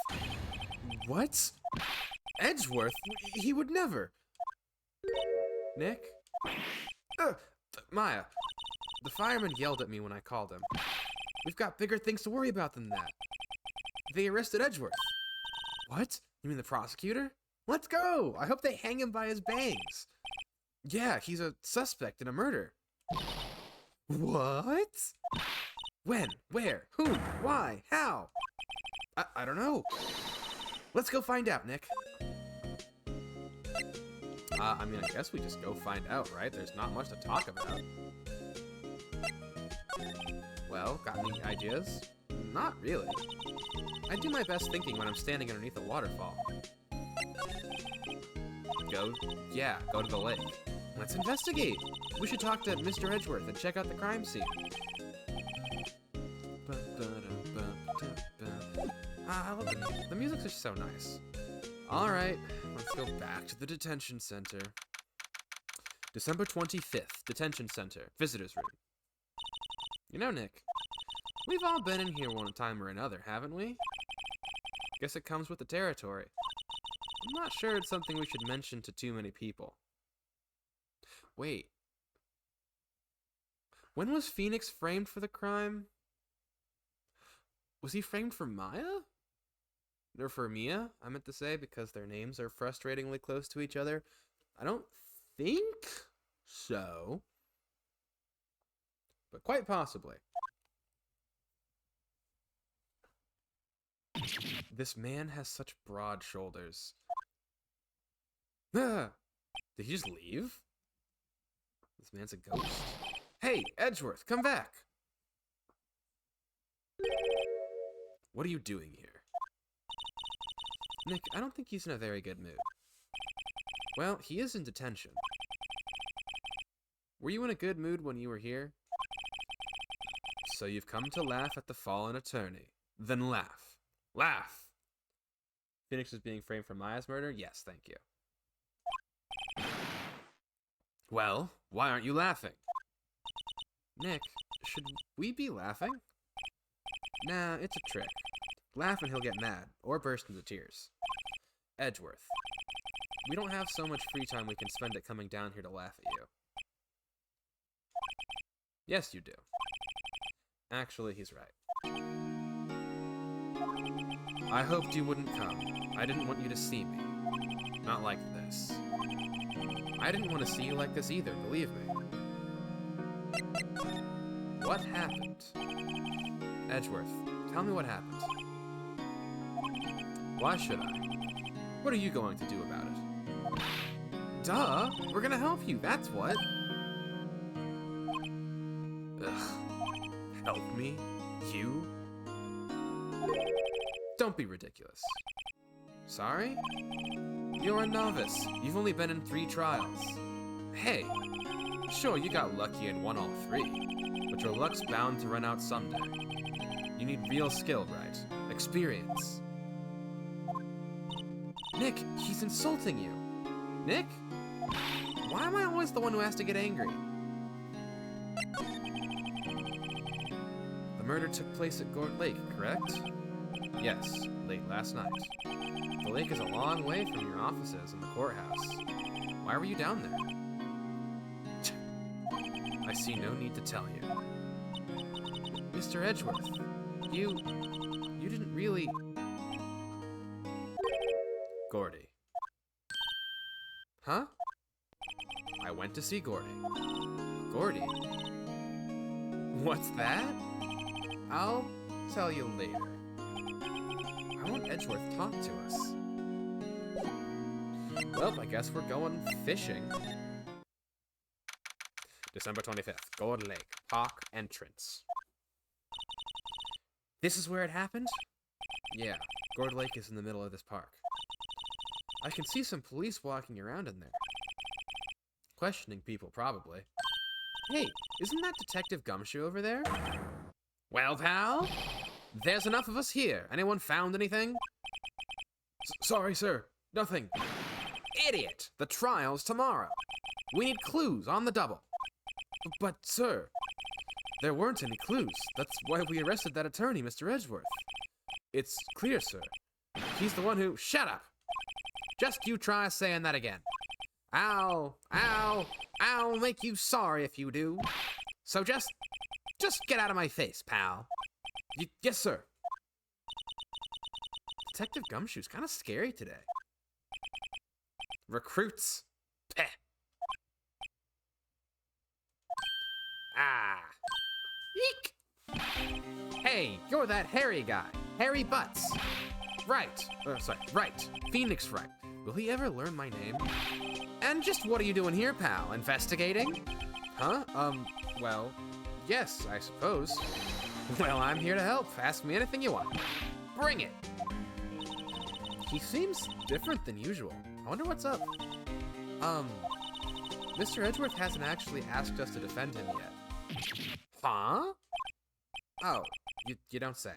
What? Edgeworth? He would never. Nick? Maya, the fireman yelled at me when I called him. We've got bigger things to worry about than that. They arrested Edgeworth. What? You mean the prosecutor? Let's go! I hope they hang him by his bangs. Yeah, he's a suspect in a murder. What? When? Where? Who? Why? How? I don't know. Let's go find out, Nick. I mean, I guess we just go find out, right? There's not much to talk about. Well, got any ideas? Not really. I do my best thinking when I'm standing underneath a waterfall. Go to the lake. Let's investigate. We should talk to Mr. Edgeworth and check out the crime scene. I love the music. The music's just so nice. Alright, let's go back to the detention center. December 25th, detention center, visitors room. You know, Nick, we've all been in here one time or another, haven't we? Guess it comes with the territory. I'm not sure it's something we should mention to too many people. Wait. When was Phoenix framed for the crime? Was he framed for Maya? Or for Mia, I meant to say, because their names are frustratingly close to each other. I don't think so. But quite possibly. This man has such broad shoulders. Ah! Did he just leave? This man's a ghost. Hey, Edgeworth, come back! What are you doing here? Nick, I don't think he's in a very good mood. Well, he is in detention. Were you in a good mood when you were here? So you've come to laugh at the fallen attorney. Then laugh. Laugh! Phoenix is being framed for Maya's murder? Yes, thank you. Well, why aren't you laughing? Nick, should we be laughing? Nah, it's a trick. Laugh and he'll get mad, or burst into tears. Edgeworth, we don't have so much free time we can spend it coming down here to laugh at you. Yes, you do. Actually, he's right. I hoped you wouldn't come. I didn't want you to see me. Not like this. I didn't want to see you like this either, believe me. What happened? Edgeworth, tell me what happened. Why should I? What are you going to do about it? Duh! We're gonna help you, that's what! Ugh. Help me? You? Don't be ridiculous. Sorry? You're a novice. You've only been in 3 trials. Hey! Sure, you got lucky and won all 3, but your luck's bound to run out someday. You need real skill, right? Experience. Nick, he's insulting you. Nick? Why am I always the one who has to get angry? The murder took place at Gourd Lake, correct? Yes, late last night. The lake is a long way from your offices and the courthouse. Why were you down there? I see no need to tell you. Mr. Edgeworth, you didn't really... Gordy. Huh? I went to see Gordy. Gordy? What's that? I'll tell you later. I want Edgeworth to talk to us. Well, I guess we're going fishing. December 25th, Gourd Lake, park entrance. This is where it happened? Yeah, Gourd Lake is in the middle of this park. I can see some police walking around in there. Questioning people, probably. Hey, isn't that Detective Gumshoe over there? Well, pal? There's enough of us here. Anyone found anything? Sorry, sir. Nothing. Idiot! The trial's tomorrow. We need clues on the double. But, sir, there weren't any clues. That's why we arrested that attorney, Mr. Edgeworth. It's clear, sir. He's the one who... Shut up! Just you try saying that again. I'll make you sorry if you do. So just get out of my face, pal. Yes, sir. Detective Gumshoe's kind of scary today. Recruits. Peh. Ah. Eek. Hey, you're that hairy guy. Hairy Butts. Right. Right. Phoenix Wright. Will he ever learn my name? And just what are you doing here, pal? Investigating? Huh? Well, yes, I suppose. Well, I'm here to help. Ask me anything you want. Bring it. He seems different than usual. I wonder what's up. Mr. Edgeworth hasn't actually asked us to defend him yet. Huh? Oh, you don't say.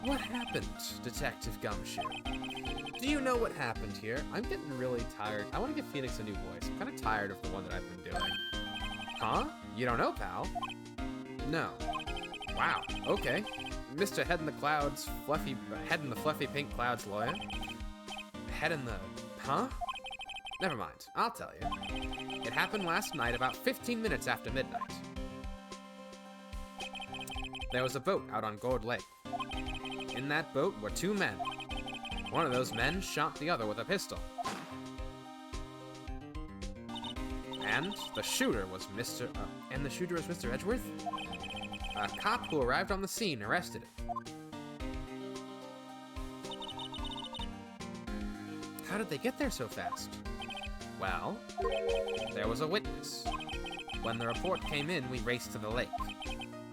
What happened, Detective Gumshoe? Do you know what happened here? I'm getting really tired. I want to give Phoenix a new voice. I'm kind of tired of the one that I've been doing. Huh? You don't know, pal? No. Wow, okay. Mr. Head in the Clouds, Head in the Fluffy Pink Clouds lawyer? Head in the... Huh? Never mind, I'll tell you. It happened last night about 15 minutes after midnight. There was a boat out on Gourd Lake. In that boat were 2 men. One of those men shot the other with a pistol. And the shooter was Mr. Edgeworth? A cop who arrived on the scene arrested him. How did they get there so fast? Well, there was a witness. When the report came in, we raced to the lake.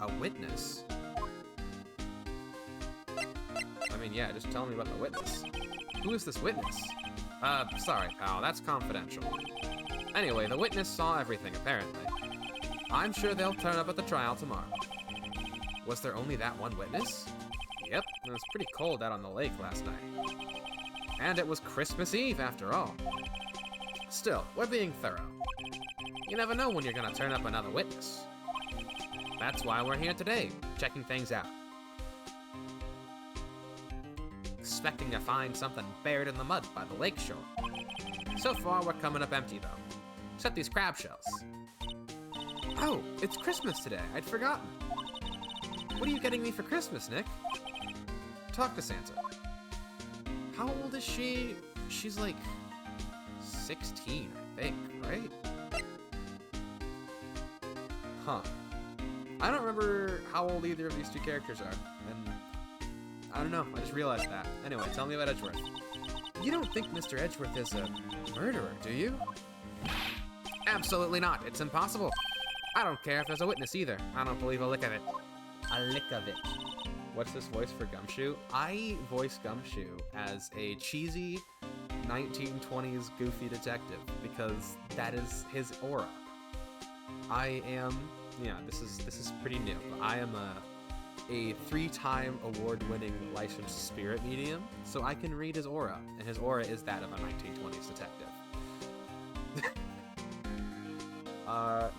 A witness? I mean, yeah, just tell me about the witness. Who is this witness? Sorry, pal, that's confidential. Anyway, the witness saw everything, apparently. I'm sure they'll turn up at the trial tomorrow. Was there only that one witness? Yep, it was pretty cold out on the lake last night. And it was Christmas Eve, after all. Still, we're being thorough. You never know when you're gonna turn up another witness. That's why we're here today, checking things out. Expecting to find something buried in the mud by the lake shore. So far, we're coming up empty, though. Except these crab shells. Oh, it's Christmas today. I'd forgotten. What are you getting me for Christmas, Nick? Talk to Santa. How old is she? She's like 16, I think, right? Huh. I don't remember how old either of these two characters are, and I don't know, I just realized that. Anyway, tell me about Edgeworth. You don't think Mr. Edgeworth is a murderer, do you? Absolutely not. It's impossible. I don't care if there's a witness either. I don't believe a lick of it. A lick of it. What's this voice for Gumshoe? I voice Gumshoe as a cheesy 1920s goofy detective because that is his aura. I am, yeah, this is pretty new, but I am a 3-time award-winning licensed spirit medium, so I can read his aura, and his aura is that of a 1920s detective. No,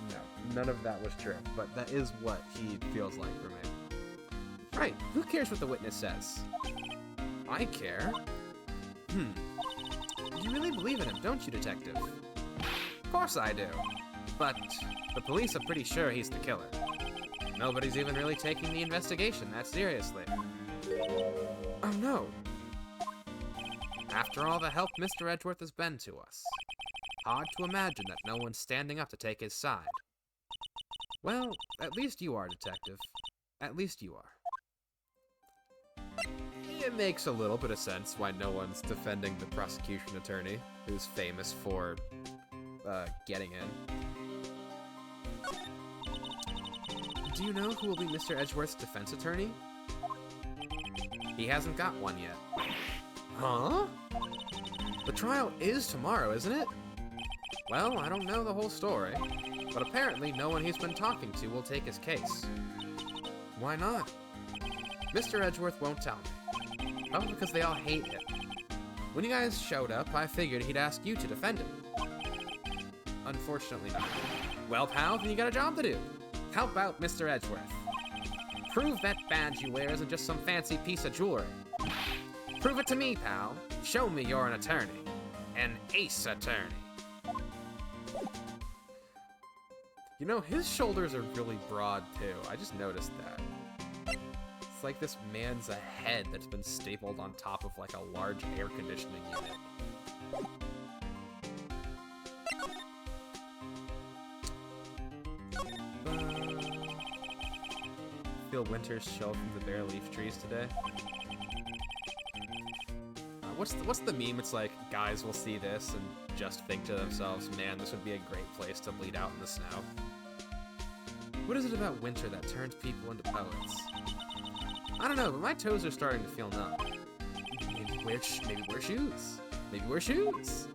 none of that was true, but that is what he feels like for me. Right, who cares what the witness says? I care. You really believe in him, don't you, detective? Of course I do. But the police are pretty sure he's the killer. Nobody's even really taking the investigation that seriously. Oh no. After all the help Mr. Edgeworth has been to us, hard to imagine that no one's standing up to take his side. Well, at least you are, detective. At least you are. It makes a little bit of sense why no one's defending the prosecution attorney, who's famous for, getting in. Do you know who will be Mr. Edgeworth's defense attorney? He hasn't got one yet. Huh? The trial is tomorrow, isn't it? Well, I don't know the whole story, but apparently no one he's been talking to will take his case. Why not? Mr. Edgeworth won't tell me. Probably because they all hate him. When you guys showed up, I figured he'd ask you to defend him. Unfortunately not. Well, pal, then you got a job to do. Help out Mr. Edgeworth. Prove that badge you wear isn't just some fancy piece of jewelry. Prove it to me, pal. Show me you're an attorney. An ace attorney. You know, his shoulders are really broad, too. I just noticed that. It's like this man's a head that's been stapled on top of, like, a large air conditioning unit. Feel winter's chill from the bare leaf trees today. What's the meme? It's like, guys will see this and just think to themselves, man, this would be a great place to bleed out in the snow. What is it about winter that turns people into poets? I don't know, but my toes are starting to feel numb. Maybe wear shoes. Maybe wear shoes.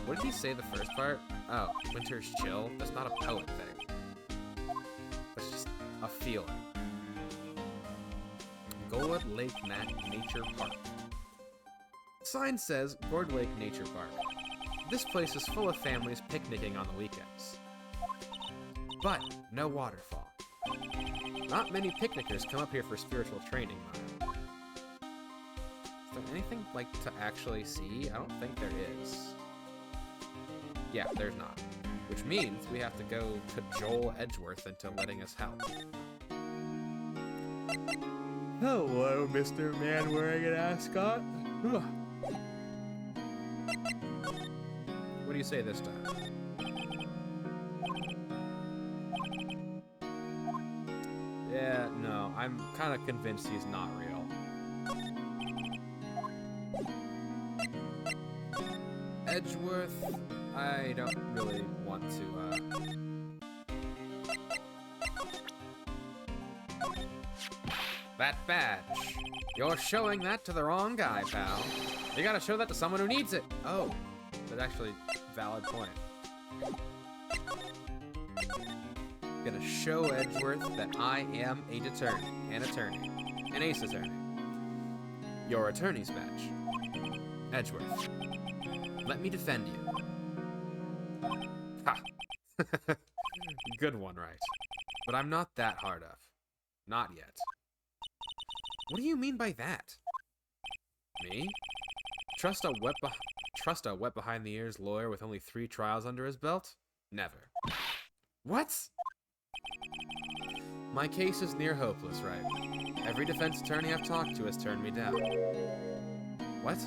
What did he say the first part? Oh, winter's chill? That's not a poet thing. That's just a feeling. Gold Lake Nature Park. Sign says Gourd Lake Nature Park. This place is full of families picnicking on the weekends. But no waterfall. Not many picnickers come up here for spiritual training, Maya. Is there anything, like, to actually see? I don't think there is. Yeah, there's not. Which means we have to go cajole Edgeworth into letting us help. Hello, Mr. Man wearing an ascot. What do you say this time? Yeah, no, I'm kind of convinced he's not real. Edgeworth, I don't really want to, That badge. You're showing that to the wrong guy, pal. You gotta show that to someone who needs it. Oh, that's actually a valid point. Gonna show Edgeworth that I am an attorney, an ace attorney. Your attorney's badge. Edgeworth, let me defend you. Ha! Good one, right? But I'm not that hard up. Not yet. What do you mean by that? Me? Trust a wet behind the ears lawyer with only 3 trials under his belt? Never. What? My case is near hopeless, right? Every defense attorney I've talked to has turned me down. What?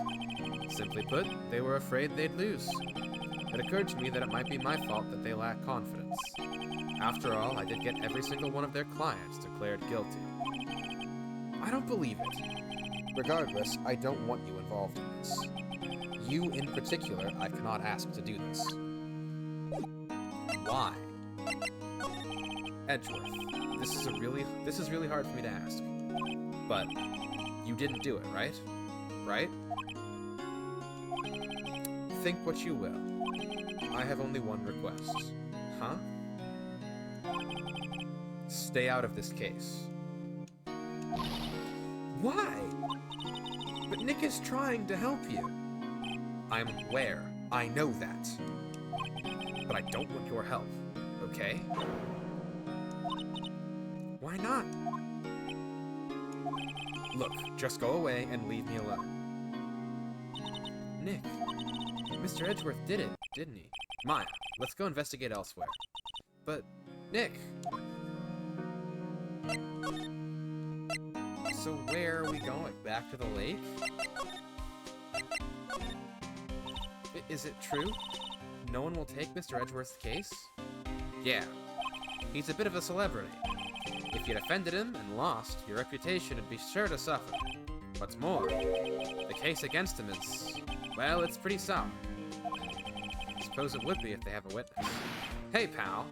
Simply put, they were afraid they'd lose. It occurred to me that it might be my fault that they lack confidence. After all, I did get every single one of their clients declared guilty. I don't believe it. Regardless, I don't want you involved in this. You, in particular, I cannot ask to do this. Why? Edgeworth, this is really hard for me to ask. But you didn't do it, right? Right? Think what you will. I have only one request. Huh? Stay out of this case. Why? But Nick is trying to help you. I'm aware. I know that. But I don't want your help, okay? Why not? Look, just go away and leave me alone. Nick, Mr. Edgeworth did it, didn't he? Maya, let's go investigate elsewhere. But, Nick... So where are we going? Back to the lake? Is it true? No one will take Mr. Edgeworth's case? Yeah. He's a bit of a celebrity. If you'd offended him and lost, your reputation would be sure to suffer. What's more, the case against him is... well, it's pretty sour. I suppose it would be if they have a witness. Hey, pal.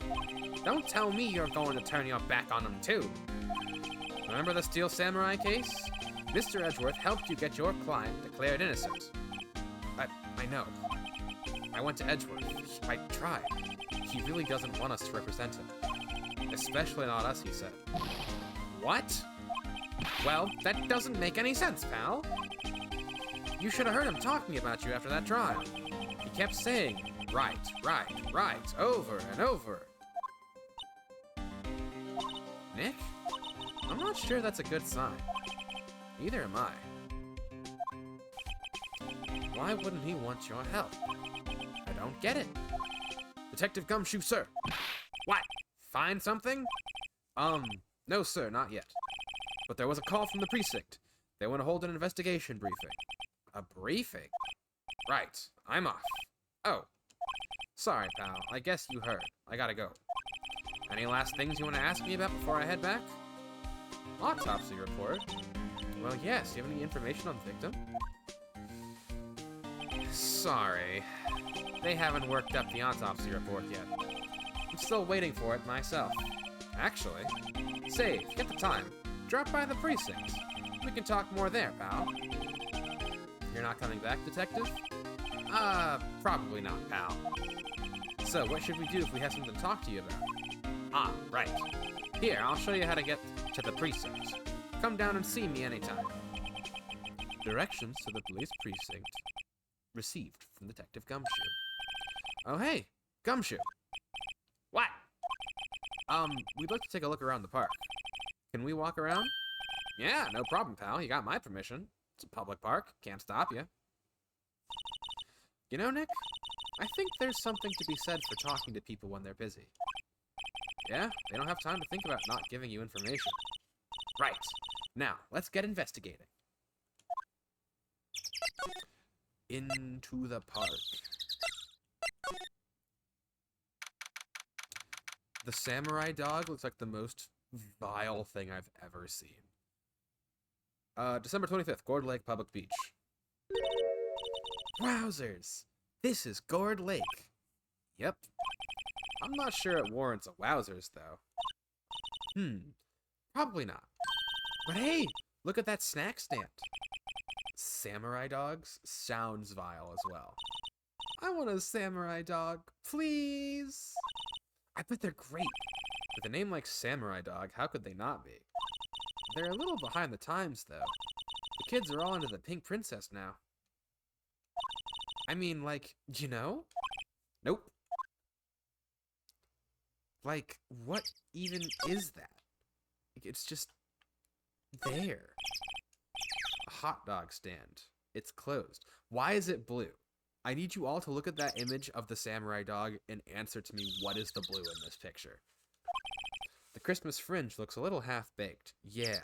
Don't tell me you're going to turn your back on him, too. Remember the Steel Samurai case? Mr. Edgeworth helped you get your client declared innocent. I know. I went to Edgeworth. I tried. He really doesn't want us to represent him. Especially not us, he said. What? Well, that doesn't make any sense, pal. You should have heard him talking about you after that trial. He kept saying, right, over and over. Nick? I'm not sure that's a good sign. Neither am I. Why wouldn't he want your help? I don't get it. Detective Gumshoe, sir. What? Find something? No, sir, not yet. But there was a call from the precinct. They want to hold an investigation briefing. A briefing? Right. I'm off. Oh. Sorry, pal. I guess you heard. I gotta go. Any last things you want to ask me about before I head back? Autopsy report? Well, yes. Do you have any information on the victim? Sorry. They haven't worked up the autopsy report yet. I'm still waiting for it myself. Actually, say, get the time. Drop by the precinct. We can talk more there, pal. You're not coming back, detective? Probably not, pal. So, what should we do if we have something to talk to you about? Ah, right. Here, I'll show you how to get to the precinct. Come down and see me anytime. Directions to the police precinct received from Detective Gumshoe. Oh, hey, Gumshoe. What? We'd like to take a look around the park. Can we walk around? Yeah, no problem, pal. You got my permission. It's a public park. Can't stop you. You know, Nick, I think there's something to be said for talking to people when they're busy. Yeah, they don't have time to think about not giving you information. Right. Now, let's get investigating. Into the park. The samurai dog looks like the most vile thing I've ever seen. December 25th, Gourd Lake Public Beach. Wowzers! This is Gourd Lake. Yep. I'm not sure it warrants a wowzers, though. Probably not. But hey, look at that snack stand. Samurai dogs sounds vile as well. I want a samurai dog, please. I bet they're great. With a name like Samurai Dog, how could they not be? They're a little behind the times, though. The kids are all into the Pink Princess now. I mean, like, you know? Nope. Like, what even is that? It's just there. A hot dog stand. It's closed. Why is it blue? I need you all to look at that image of the samurai dog and answer to me what is the blue in this picture. The Christmas fringe looks a little half-baked. Yeah.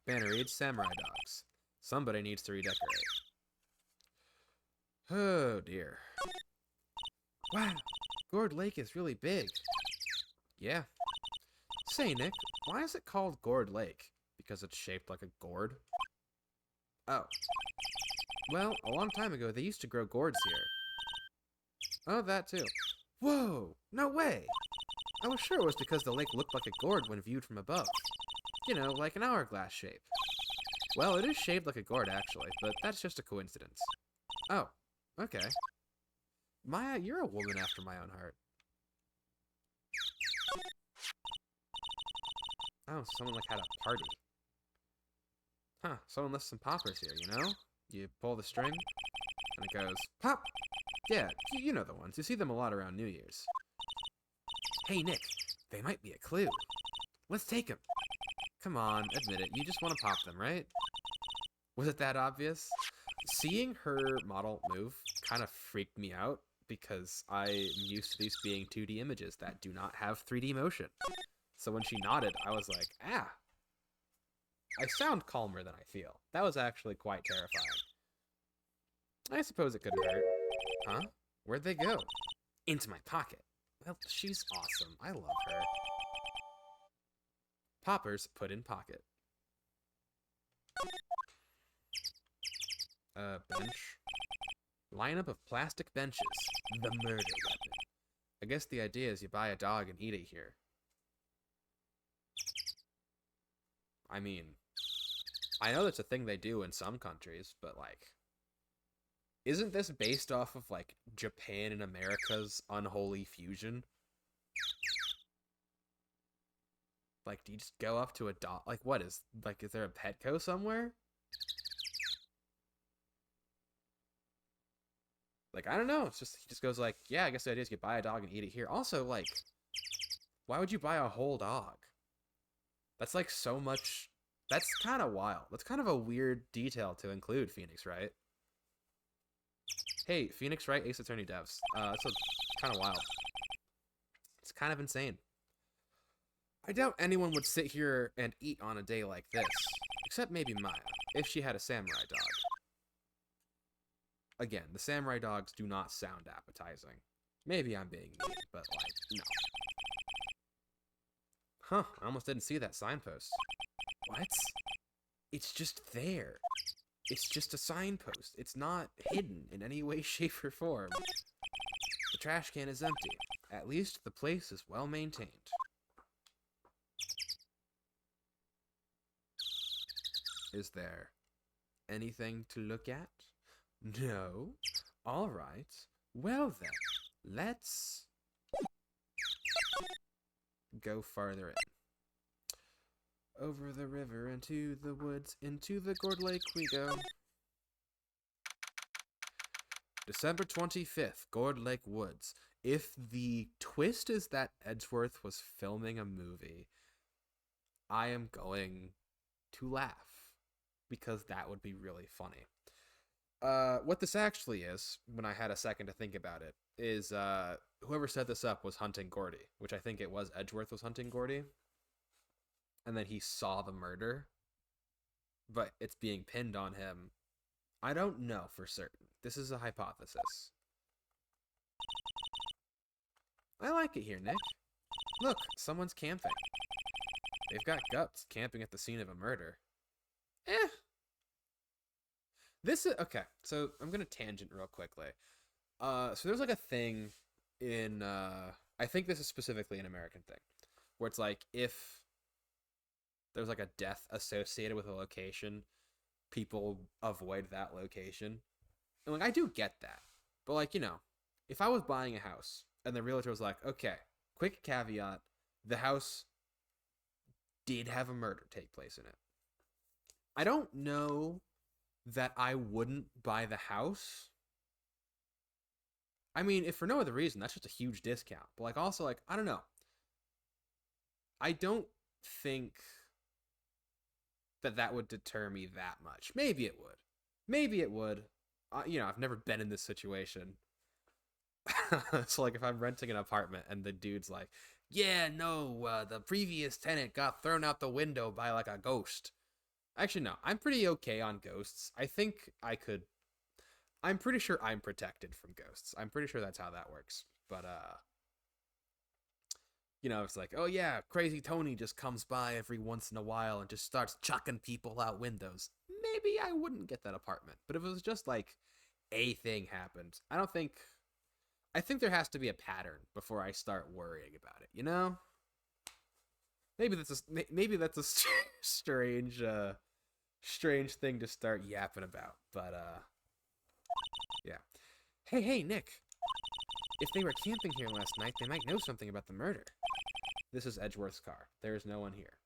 Banner reads Samurai Dogs. Somebody needs to redecorate. Oh dear. Wow, Gourd Lake is really big. Yeah. Say, Nick, why is it called Gourd Lake? Because it's shaped like a gourd? Oh. Well, a long time ago, they used to grow gourds here. Oh, that too. Whoa! No way! I was sure it was because the lake looked like a gourd when viewed from above. You know, like an hourglass shape. Well, it is shaped like a gourd, actually, but that's just a coincidence. Oh, okay. Maya, you're a woman after my own heart. Oh, someone like had a party. Huh, someone left some poppers here, you know? You pull the string, and it goes, pop! Yeah, you know the ones. You see them a lot around New Year's. Hey, Nick, they might be a clue. Let's take them. Come on, admit it. You just want to pop them, right? Was it that obvious? Seeing her model move kind of freaked me out because I'm used to these being 2D images that do not have 3D motion. So when she nodded, I was like, ah. I sound calmer than I feel. That was actually quite terrifying. I suppose it couldn't hurt. Huh? Where'd they go? Into my pocket. Well, she's awesome. I love her. Poppers put in pocket. Bench. Lineup of plastic benches. The murder weapon. I guess the idea is you buy a dog and eat it here. I mean, I know that's a thing they do in some countries, but like, isn't this based off of like Japan and America's unholy fusion? Like, do you just go up to a dog? Like, what is there a Petco somewhere? Like, I don't know. It's just he just goes like, yeah, I guess the idea is you buy a dog and eat it here. Also, like, why would you buy a whole dog? That's like so much. That's kind of wild. That's kind of a weird detail to include, Phoenix Wright. Hey, Phoenix Wright, Ace Attorney devs. That's kind of wild. It's kind of insane. I doubt anyone would sit here and eat on a day like this, except maybe Maya, if she had a samurai dog. Again, the samurai dogs do not sound appetizing. Maybe I'm being mean, but like, no. Huh, I almost didn't see that signpost. What? It's just there. It's just a signpost. It's not hidden in any way, shape, or form. The trash can is empty. At least the place is well maintained. Is there anything to look at? No? Alright. Well then, let's go farther in. Over the river, into the woods, into the Gourd Lake we go. December 25th, Gourd Lake Woods. If the twist is that Edgeworth was filming a movie, I am going to laugh. Because that would be really funny. What this actually is, when I had a second to think about it, is whoever set this up was hunting Gordy, which I think it was Edgeworth was hunting Gordy. And then he saw the murder, but it's being pinned on him. I don't know for certain. This is a hypothesis. I like it here, Nick. Look, someone's camping. They've got guts camping at the scene of a murder. Eh. This is okay. So I'm gonna tangent real quickly. So there's like a thing in I think this is specifically an American thing, where it's like if there's like a death associated with a location, people avoid that location. And like I do get that. But like, you know, if I was buying a house and the realtor was like, okay, quick caveat, the house did have a murder take place in it. I don't know that I wouldn't buy the house. I mean, if for no other reason, that's just a huge discount. But like also like, I don't know. I don't think that would deter me that much. Maybe it would. Maybe it would. You know, I've never been in this situation. So like if I'm renting an apartment and the dude's like, yeah, no, the previous tenant got thrown out the window by like a ghost. Actually, no, I'm pretty okay on ghosts. I think I'm pretty sure I'm protected from ghosts. I'm pretty sure that's how that works. But it's like, oh yeah, Crazy Tony just comes by every once in a while and just starts chucking people out windows. Maybe I wouldn't get that apartment. But if it was just like a thing happened, I think there has to be a pattern before I start worrying about it, you know? Maybe that's a strange thing to start yapping about, but yeah. Hey, Nick. If they were camping here last night, they might know something about the murder. This is Edgeworth's car. There is no one here,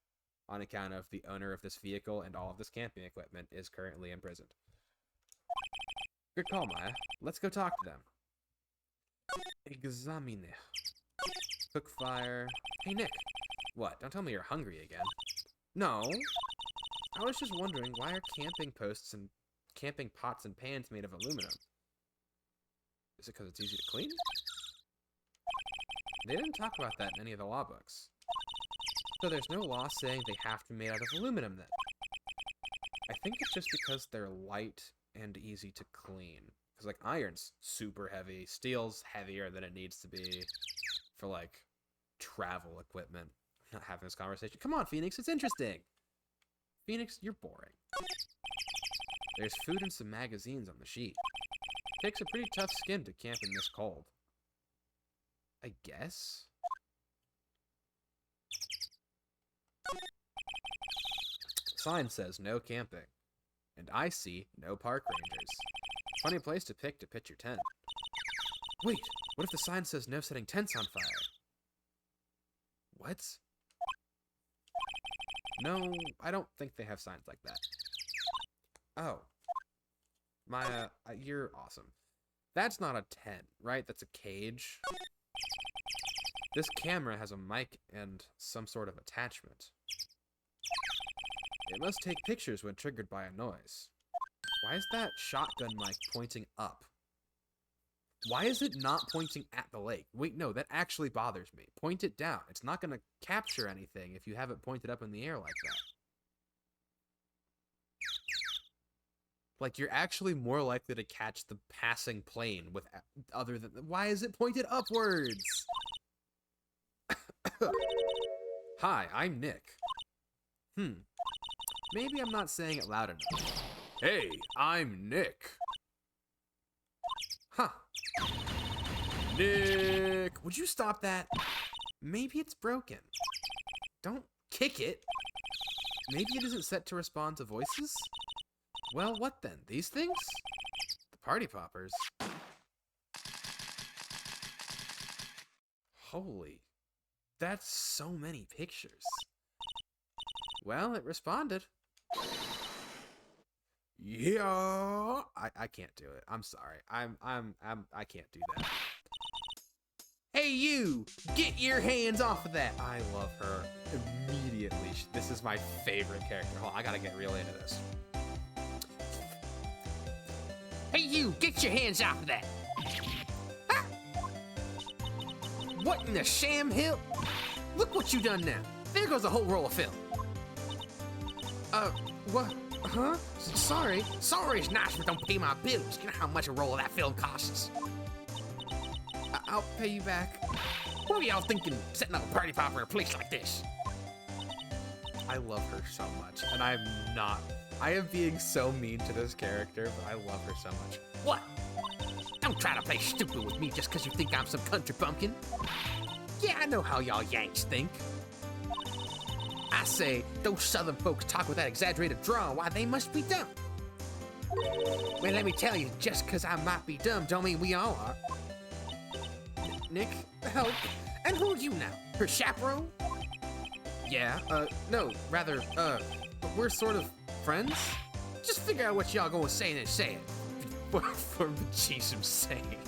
on account of the owner of this vehicle and all of this camping equipment is currently imprisoned. Good call, Maya. Let's go talk to them. Examine. Cook fire. Hey, Nick. What? Don't tell me you're hungry again. No. I was just wondering, why are camping posts and camping pots and pans made of aluminum? Is it because it's easy to clean? They didn't talk about that in any of the law books. So there's no law saying they have to be made out of aluminum then. I think it's just because they're light and easy to clean. Because, like, iron's super heavy. Steel's heavier than it needs to be for, like, travel equipment. I'm not having this conversation. Come on, Phoenix, it's interesting. Phoenix, you're boring. There's food and some magazines on the sheet. Takes a pretty tough skin to camp in this cold. I guess? Sign says no camping. And I see no park rangers. Funny place to pick to pitch your tent. Wait, what if the sign says no setting tents on fire? What? No, I don't think they have signs like that. Oh. Maya, you're awesome. That's not a tent, right? That's a cage. This camera has a mic and some sort of attachment. It must take pictures when triggered by a noise. Why is that shotgun mic pointing up? Why is it not pointing at the lake? Wait, no, that actually bothers me. Point it down. It's not going to capture anything if you have it pointed up in the air like that. Like, you're actually more likely to catch the passing plane with other than... Why is it pointed upwards? Hi, I'm Nick. Maybe I'm not saying it loud enough. Hey, I'm Nick. Huh. Nick, would you stop that? Maybe it's broken. Don't kick it. Maybe it isn't set to respond to voices? Well, what then? These things? The party poppers. Holy. That's so many pictures. Well, it responded. Yeah. I can't do it. I'm sorry. I can't do that. Hey, you! Get your hands off of that! I love her immediately. This is my favorite character. Hold on, I gotta get real into this. Hey, you! Get your hands off of that! Ah! What in the sham hill? Look what you done now. There goes a whole roll of film. What? Huh? Sorry. Sorry is nice, but don't pay my bills. You know how much a roll of that film costs. I'll pay you back. What are y'all thinking, setting up a party popper in a place like this? I love her so much, and I am being so mean to this character, but I love her so much. What? Don't try to play stupid with me just because you think I'm some country bumpkin. Yeah, I know how y'all Yanks think. I say, those southern folks talk with that exaggerated drawl, why they must be dumb. Well, let me tell you, just because I might be dumb don't mean we all are. Nick, help. And who are you now? Her chaperone? Yeah, no, rather, we're sort of friends? Just figure out what y'all gonna say and then say it. For Jesus' sake.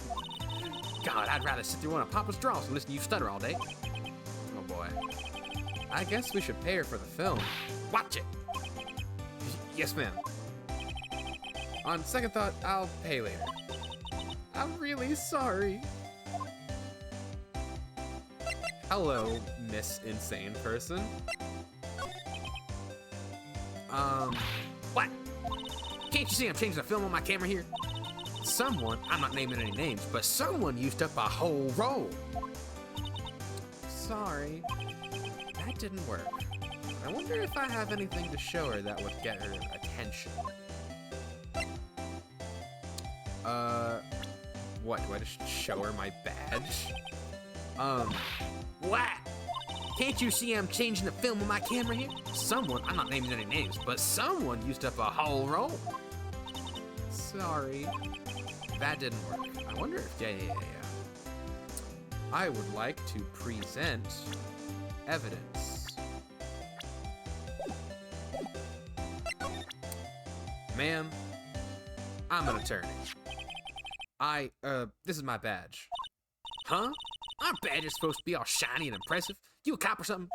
God, I'd rather sit through one of Papa's draws and listen to you stutter all day. Oh boy. I guess we should pay her for the film. Watch it. Yes, ma'am. On second thought, I'll pay later. I'm really sorry. Hello, Miss Insane Person. What? Can't you see I'm changing the film on my camera here? Someone, I'm not naming any names, but someone used up a whole roll. Sorry, that didn't work. I wonder if I have anything to show her that would get her attention. What? Do I just show her my badge? What? Can't you see I'm changing the film on my camera here? Someone, I'm not naming any names, but someone used up a whole roll. Sorry, that didn't work. I wonder if, yeah. I would like to present evidence. Ma'am, I'm an attorney. This is my badge. Huh? Our badge is supposed to be all shiny and impressive. You a cop or something?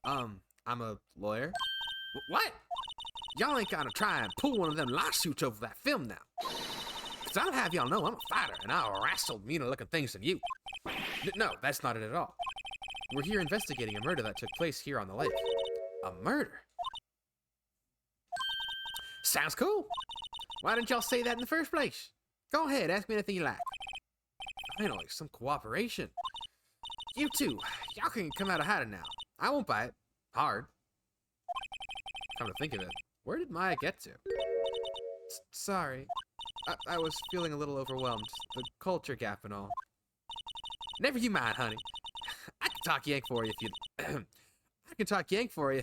I'm a lawyer. What? Y'all ain't gotta try and pull one of them lawsuits over that film now. Cause I'll have y'all know I'm a fighter and I'll wrestle meaner looking things than you. No, that's not it at all. We're here investigating a murder that took place here on the lake. A murder? Sounds cool. Why didn't y'all say that in the first place? Go ahead, ask me anything you like. I know, like some cooperation. You two, y'all can come out of hiding now. I won't bite. Hard. Come to think of it, where did Maya get to? Sorry. I was feeling a little overwhelmed. The culture gap and all. Never you mind, honey. I can talk Yank for you if you... I can talk Yank for you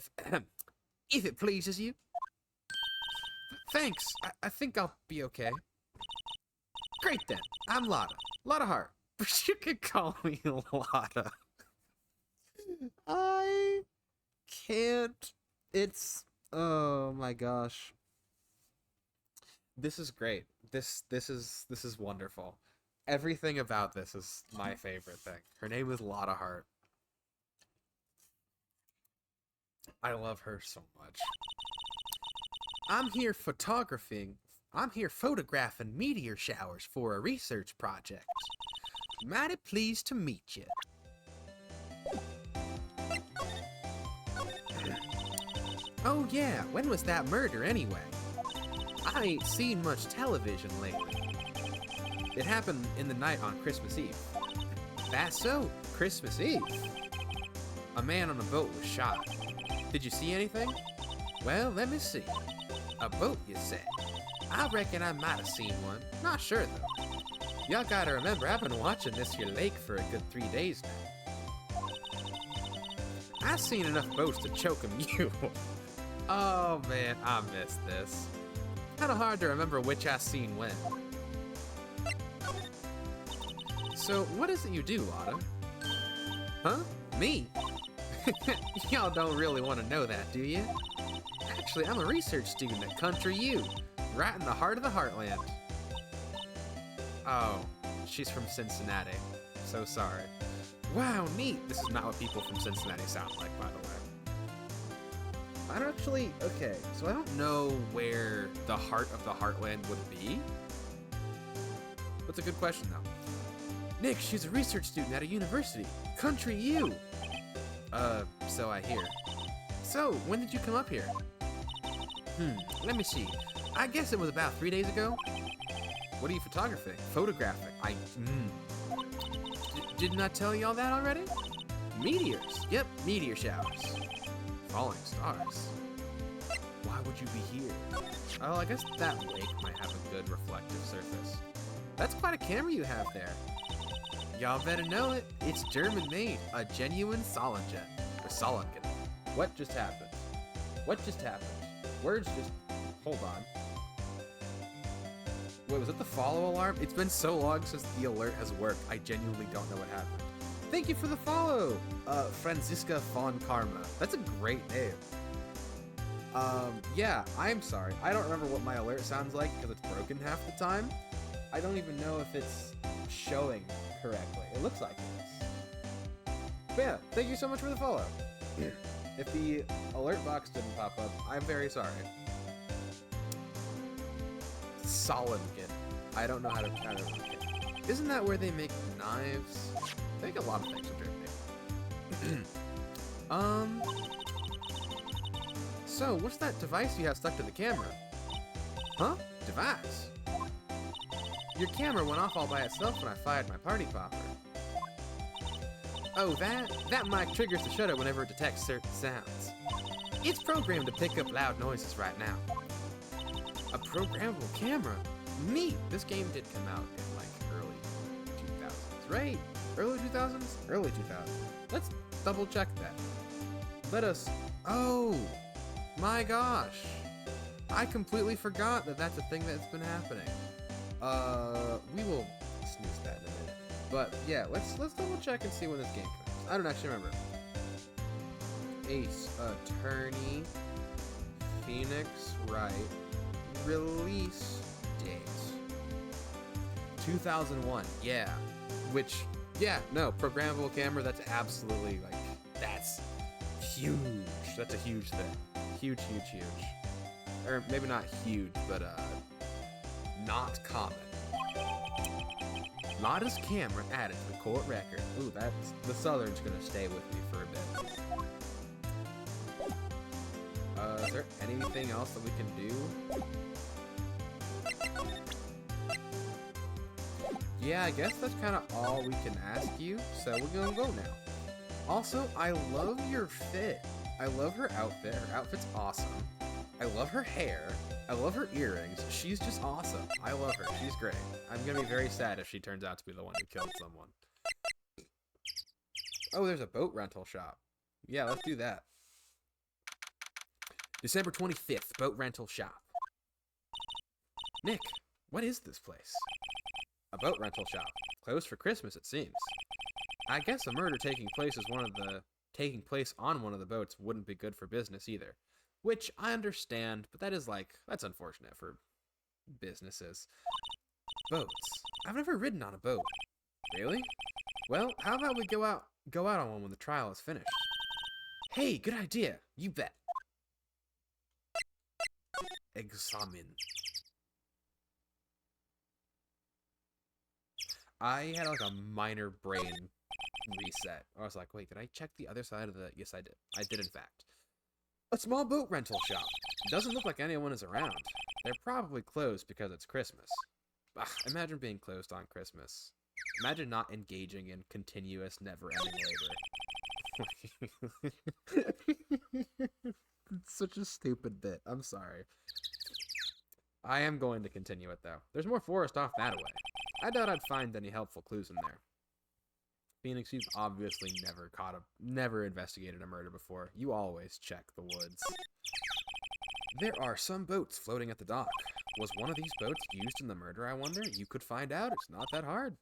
if it pleases you. Thanks. I think I'll be okay. Great then. I'm Lotta. Lotta Hart. But you can call me Lotta. I can't. It's... Oh my gosh. This is great. This is wonderful. Everything about this is my favorite thing. Her name is Lotta Hart. I love her so much. I'm here photographing meteor showers for a research project. Mighty pleased to meet you. Oh yeah, when was that murder anyway? I ain't seen much television lately. It happened in the night on Christmas Eve. That's so, Christmas Eve. A man on a boat was shot. Did you see anything? Well, let me see. A boat, you say? I reckon I might have seen one. Not sure, though. Y'all gotta remember, I've been watching this here lake for a good 3 days now. I've seen enough boats to choke a mule. Oh, man, I missed this. Kinda hard to remember which I seen when. So, what is it you do, Lotta? Huh? Me? Y'all don't really want to know that, do you? Actually, I'm a research student at Country U, right in the heart of the heartland. Oh, she's from Cincinnati. So sorry. Wow, neat. This is not what people from Cincinnati sound like, by the way. I don't actually... Okay, so I don't know where the heart of the heartland would be. That's a good question, though. Nick, she's a research student at a university. Country U. So I hear. So, when did you come up here? Let me see. I guess it was about 3 days ago. What are you photographing? Photographing. Didn't I tell you all that already? Meteors. Yep, meteor showers. Falling stars. Why would you be here? Oh, I guess that lake might have a good reflective surface. That's quite a camera you have there. Y'all better know it. It's German-made, a genuine Solingen. Or Solingen. What just happened? What just happened? Words just... Hold on. Wait, was it the follow alarm? It's been so long since the alert has worked, I genuinely don't know what happened. Thank you for the follow, Franziska von Karma. That's a great name. Yeah, I'm sorry. I don't remember what my alert sounds like because it's broken half the time. I don't even know if it's showing correctly. It looks like it is. But yeah, thank you so much for the follow. If the alert box didn't pop up, I'm very sorry. Solingen. I don't know how to read it. Isn't that where they make knives? They make a lot of things in Germany. So, what's that device you have stuck to the camera? Huh? Device? Your camera went off all by itself when I fired my party popper. Oh, that mic triggers the shutter whenever it detects certain sounds. It's programmed to pick up loud noises right now. A programmable camera? Neat! This game did come out in like early 2000s, right? Early 2000s? Early 2000s. Let's double check that. Let us... Oh! My gosh! I completely forgot that that's a thing that's been happening. We will snooze that in a minute. But yeah, let's double check and see when this game comes. I don't actually remember. Ace Attorney, Phoenix Wright, release date 2001. Yeah, which no, programmable camera. That's absolutely like that's huge. That's a huge thing. Huge. Or maybe not huge, but not common. Lotta's camera added to the court record. Ooh, that's the Southern's gonna stay with me for a bit. Is there anything else that we can do? Yeah, I guess that's kind of all we can ask you, so we're gonna go now. Also, I love your fit. I love her outfit. Her outfit's awesome. I love her hair. I love her earrings. She's just awesome. I love her. She's great. I'm gonna be very sad if she turns out to be the one who killed someone. Oh, there's a boat rental shop. Yeah, let's do that. December 25th, boat rental shop. Nick, what is this place? A boat rental shop. Closed for Christmas, it seems. I guess a murder taking place on one of the boats wouldn't be good for business either. Which I understand, but that's unfortunate for businesses. Boats. I've never ridden on a boat. Really? Well, how about we go out on one when the trial is finished? Hey, good idea. You bet. Examine. I had like a minor brain reset. I was like, wait, did I check the other side of the... Yes, I did. I did, in fact. A small boat rental shop. Doesn't look like anyone is around. They're probably closed because it's Christmas. Ugh, imagine being closed on Christmas. Imagine not engaging in continuous, never-ending labor. It's such a stupid bit. I'm sorry. I am going to continue it, though. There's more forest off that way. I doubt I'd find any helpful clues in there. Phoenix, you've obviously never investigated a murder before. You always check the woods. There are some boats floating at the dock. Was one of these boats used in the murder, I wonder? You could find out. It's not that hard.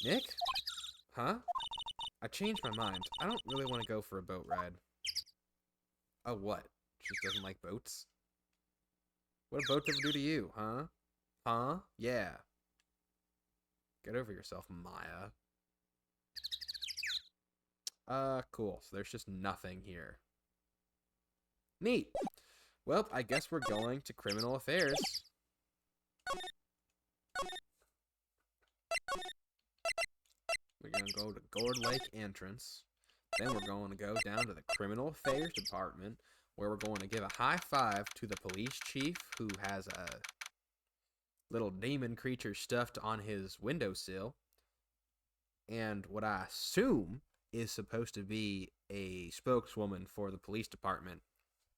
Nick? Huh? I changed my mind. I don't really want to go for a boat ride. Oh, what? She just doesn't like boats? What do boats ever do to you, huh? Huh? Yeah. Get over yourself, Maya. Cool. So there's just nothing here. Neat. Well, I guess we're going to Criminal Affairs. We're going to go to Gourd Lake entrance. Then we're going to go down to the Criminal Affairs Department, where we're going to give a high five to the police chief, who has a little demon creature stuffed on his windowsill. And what I assume is supposed to be a spokeswoman for the police department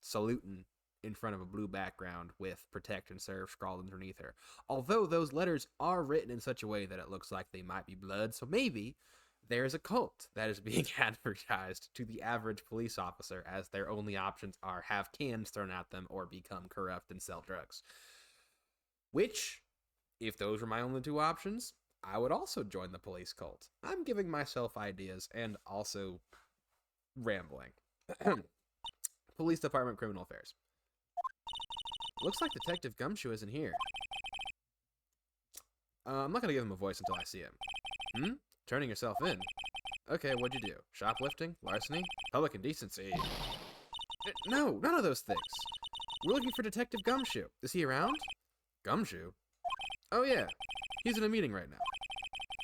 saluting in front of a blue background with Protect and Serve scrawled underneath her. Although those letters are written in such a way that it looks like they might be blood, so maybe there's a cult that is being advertised to the average police officer, as their only options are have cans thrown at them or become corrupt and sell drugs. Which, if those were my only two options, I would also join the police cult. I'm giving myself ideas and also rambling. Police Department, Criminal Affairs. Looks like Detective Gumshoe isn't here. I'm not going to give him a voice until I see him. Turning yourself in? Okay, what'd you do? Shoplifting? Larceny? Public indecency? No, none of those things. We're looking for Detective Gumshoe. Is he around? Gumshoe? Oh yeah, he's in a meeting right now.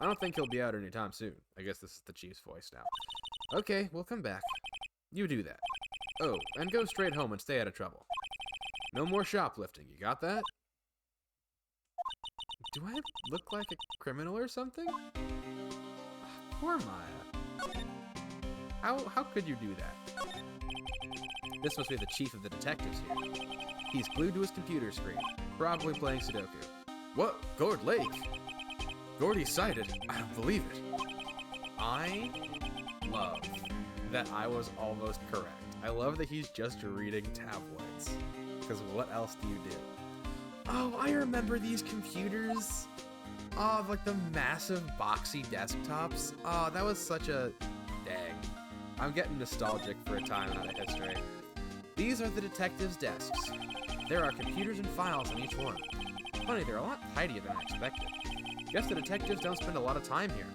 I don't think he'll be out anytime soon. I guess this is the chief's voice now. Okay, we'll come back. You do that. Oh, and go straight home and stay out of trouble. No more shoplifting, you got that? Do I look like a criminal or something? Poor Maya. How could you do that? This must be the chief of the detectives here. He's glued to his computer screen, probably playing Sudoku. What? Gord Lake? Gordy's sighted. I don't believe it. I love that I was almost correct. I love that he's just reading tabloids. Because what else do you do? Oh, I remember these computers. Oh, like the massive boxy desktops. Oh, that was such a... Dang. I'm getting nostalgic for a time out of history. These are the detectives' desks. There are computers and files on each one. Funny, they're a lot tidier than I expected. Guess the detectives don't spend a lot of time here.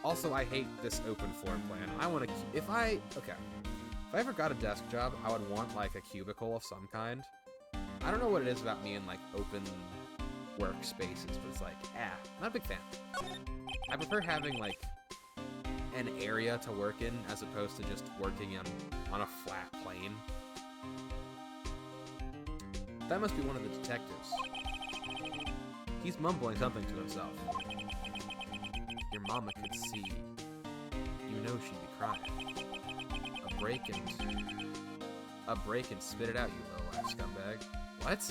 Also, I hate this open floor plan. I want to... If I ever got a desk job, I would want, like, a cubicle of some kind. I don't know what it is about me and, like, open workspaces, but it's like, not a big fan. I prefer having, like, an area to work in as opposed to just working on a flat plane. That must be one of the detectives. He's mumbling something to himself. Your mama could see. You know she'd be crying. A break and spit it out, you low-life scumbag. What?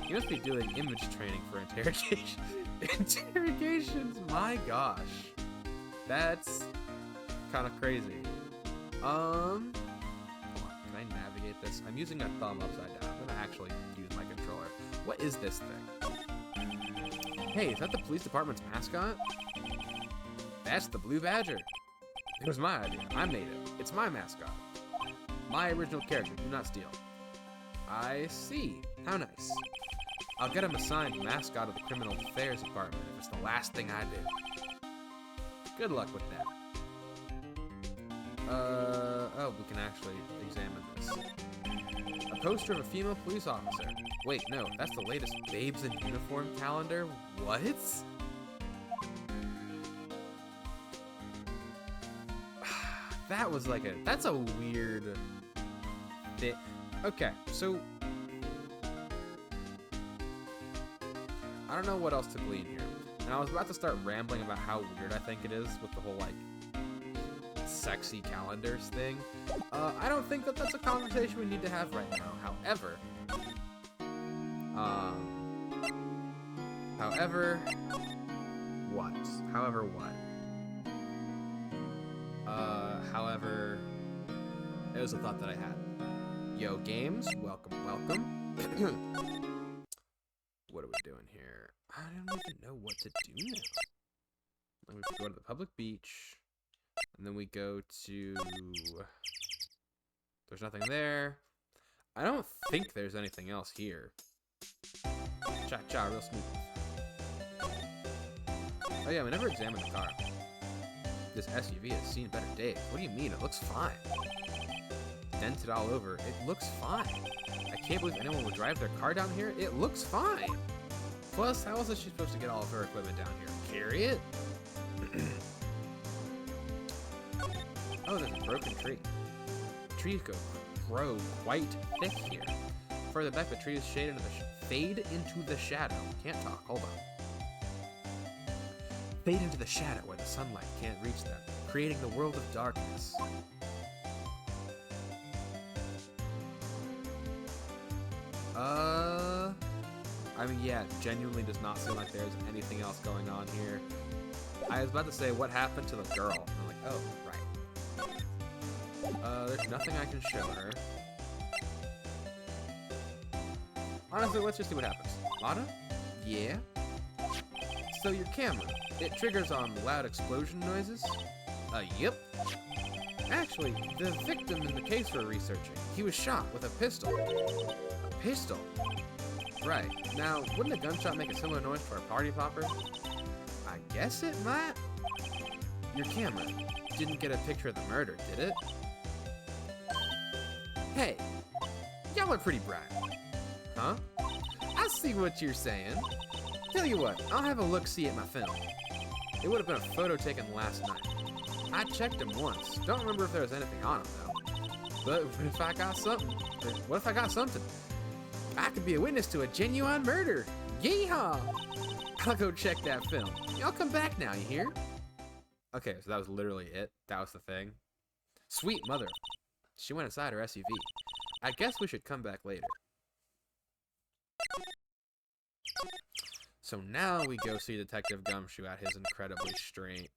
You must be doing image training for interrogation. Interrogations, my gosh. That's kind of crazy. Hold on, can I navigate this? I'm using a thumb upside down. I'm gonna actually use my controller. What is this thing? Hey, is that the police department's mascot? That's the Blue Badger. It was my idea. I made it. It's my mascot. My original character. Do not steal. I see. How nice. I'll get him assigned mascot of the Criminal Affairs Department if it's the last thing I do. Good luck with that. Oh, we can actually examine this. A poster of a female police officer. Wait, no, that's the latest Babes in Uniform calendar? What? That was like that's a weird bit. Okay, so I don't know what else to glean here. And I was about to start rambling about how weird I think it is with the whole, like, sexy calendars thing. I don't think that that's a conversation we need to have right now. However, it was a thought that I had. Yo, games, welcome. What are we doing here? I don't even know what to do now. Like, we go to the public beach, and then we go to... There's nothing there. I don't think there's anything else here. Cha-cha, real smooth. Oh yeah, we never examined the car. This SUV has seen better days. What do you mean? It looks fine. Dented all over. It looks fine. I can't believe anyone would drive their car down here. It looks fine. Plus, how else is she supposed to get all of her equipment down here? Carry it? Oh, there's a broken tree. Trees grow quite thick here. Further back, the trees fade into the shadow. Can't talk. Hold on. Fade into the shadow where the sunlight can't reach them, creating the world of darkness. I mean, yeah, genuinely does not seem like there's anything else going on here. I was about to say, what happened to the girl? I'm like, oh, right. There's nothing I can show her. Honestly, let's just see what happens. Lana? Yeah? So your camera, it triggers on loud explosion noises? Yep. Actually, the victim in the case we're researching, he was shot with a pistol. A pistol? Right. Now, wouldn't a gunshot make a similar noise for a party popper? I guess it might. Your camera didn't get a picture of the murder, did it? Hey, y'all are pretty bright. Huh? I see what you're saying. Tell you what, I'll have a look-see at my film. It would have been a photo taken last night. I checked him once. Don't remember if there was anything on him, though. But what if I got something? I could be a witness to a genuine murder. Yeehaw! I'll go check that film. I'll come back now, you hear? Okay, so that was literally it. That was the thing. Sweet mother. She went inside her SUV. I guess we should come back later. So now we go see Detective Gumshoe at his incredibly strange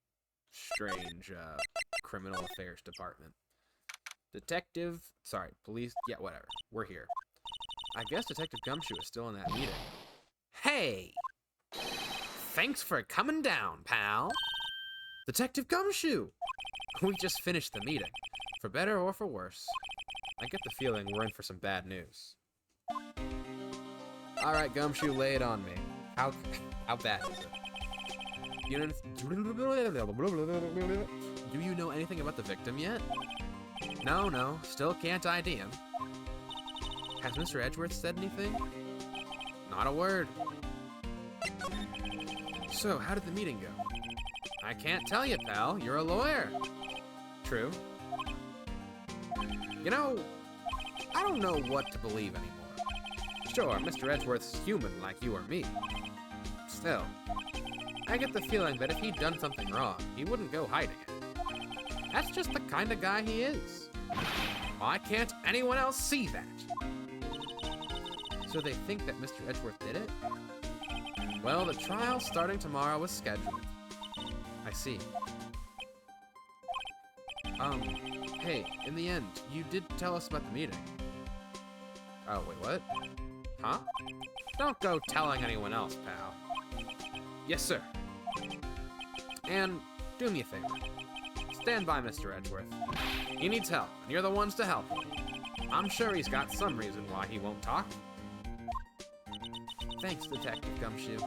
criminal affairs department. Police, yeah, whatever. We're here. I guess Detective Gumshoe is still in that meeting. Hey! Thanks for coming down, pal. Detective Gumshoe! We just finished the meeting. For better or for worse. I get the feeling we're in for some bad news. Alright, Gumshoe, lay it on me. How bad is it? Do you know anything about the victim yet? No, still can't ID him. Has Mr. Edgeworth said anything? Not a word. So, how did the meeting go? I can't tell you, pal. You're a lawyer. True. You know, I don't know what to believe anymore. Sure, Mr. Edgeworth's human like you or me. Still, I get the feeling that if he'd done something wrong, he wouldn't go hiding it. That's just the kind of guy he is. Why can't anyone else see that? So they think that Mr. Edgeworth did it? Well, the trial starting tomorrow was scheduled. I see. Hey, in the end, you did tell us about the meeting. Oh, wait, what? Huh? Don't go telling anyone else, pal. Yes, sir. And do me a favor. Stand by Mr. Edgeworth. He needs help, and you're the ones to help him. I'm sure he's got some reason why he won't talk. Thanks, Detective Gumshoe.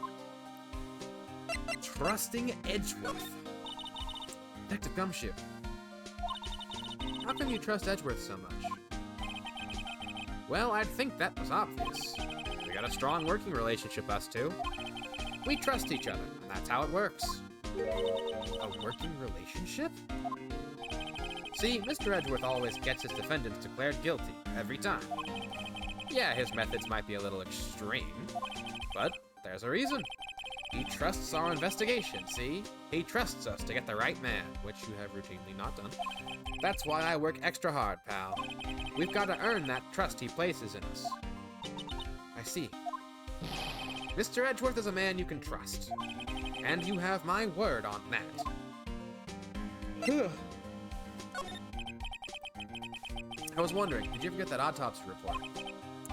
Trusting Edgeworth. Detective Gumshoe. How come you trust Edgeworth so much? Well, I'd think that was obvious. We got a strong working relationship, us two. We trust each other, and that's how it works. A working relationship? See, Mr. Edgeworth always gets his defendants declared guilty, every time. Yeah, his methods might be a little extreme, but there's a reason. He trusts our investigation, see? He trusts us to get the right man, which you have routinely not done. That's why I work extra hard, pal. We've got to earn that trust he places in us. I see. Mr. Edgeworth is a man you can trust. And you have my word on that. I was wondering, did you ever get that autopsy report?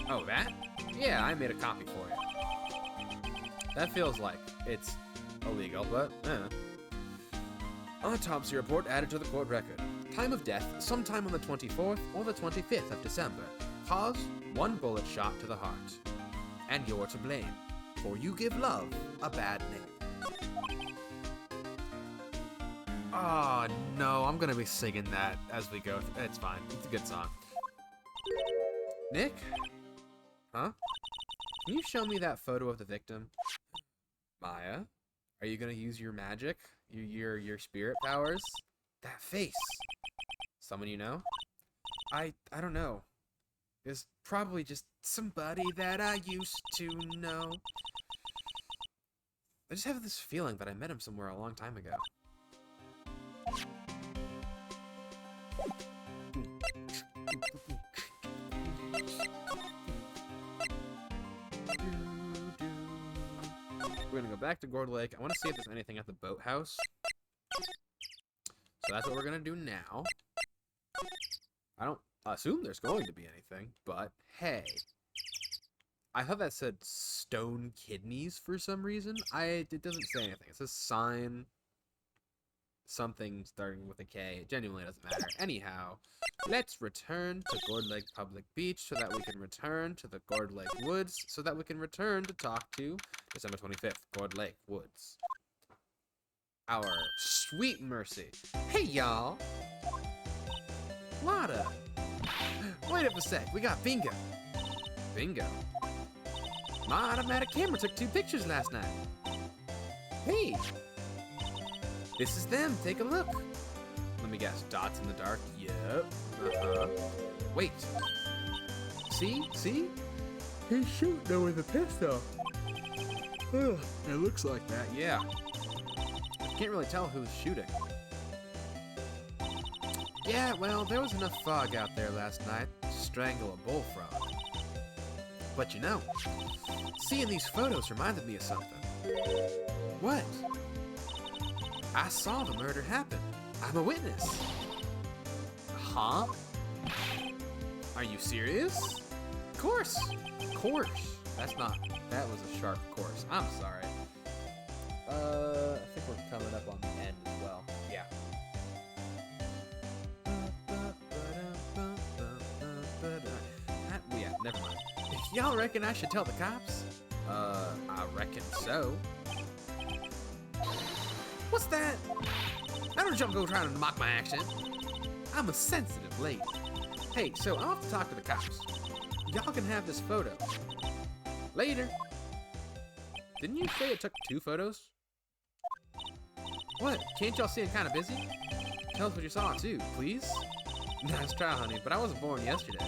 Oh, that? Yeah, I made a copy for you. That feels like it's illegal, but Autopsy report added to the court record. Time of death, sometime on the 24th or the 25th of December. Cause, 1 bullet shot to the heart. And you're to blame, for you give love a bad name. Oh, no, I'm gonna be singing that as we go. It's fine. It's a good song. Nick? Huh? Can you show me that photo of the victim? Maya? Are you gonna use your magic? Your spirit powers? That face. Someone you know? I don't know. It's probably just somebody that I used to know. I just have this feeling that I met him somewhere a long time ago. We're gonna go back to Gourd Lake. I want to see if there's anything at the boathouse. So that's what we're gonna do now. I don't assume there's going to be anything, but hey. I thought that said stone kidneys for some reason. It doesn't say anything. It says sign something starting with a K. It genuinely doesn't matter. Anyhow, let's return to Gourd Lake Public Beach so that we can return to the Gourd Lake Woods so that we can return to talk to December 25th, Gourd Lake Woods. Our sweet mercy. Hey, y'all. Lotta. Wait up a sec. We got bingo. Bingo? My automatic camera took 2 pictures last night. Hey. This is them. Take a look. Let me guess. Dots in the dark? Yep. Uh-huh. Wait. See? See? He's shooting her with a pistol. It looks like that, yeah. Can't really tell who's shooting. Yeah, well, there was enough fog out there last night to strangle a bullfrog. But you know, seeing these photos reminded me of something. What? I saw the murder happen. I'm a witness. Huh? Are you serious? Of course. Of course. That was a sharp course. I'm sorry. I think we're coming up on the end as well. Yeah. Yeah, never mind. Y'all reckon I should tell the cops? I reckon so. What's that? I don't jump go trying to mock my accent. I'm a sensitive lady. Hey, so I'll have to talk to the cops. Y'all can have this photo. Later. Didn't you say it took 2 photos? What? Can't y'all see I'm kind of busy? Tell us what you saw too, please. Nice try, honey, but I wasn't born yesterday.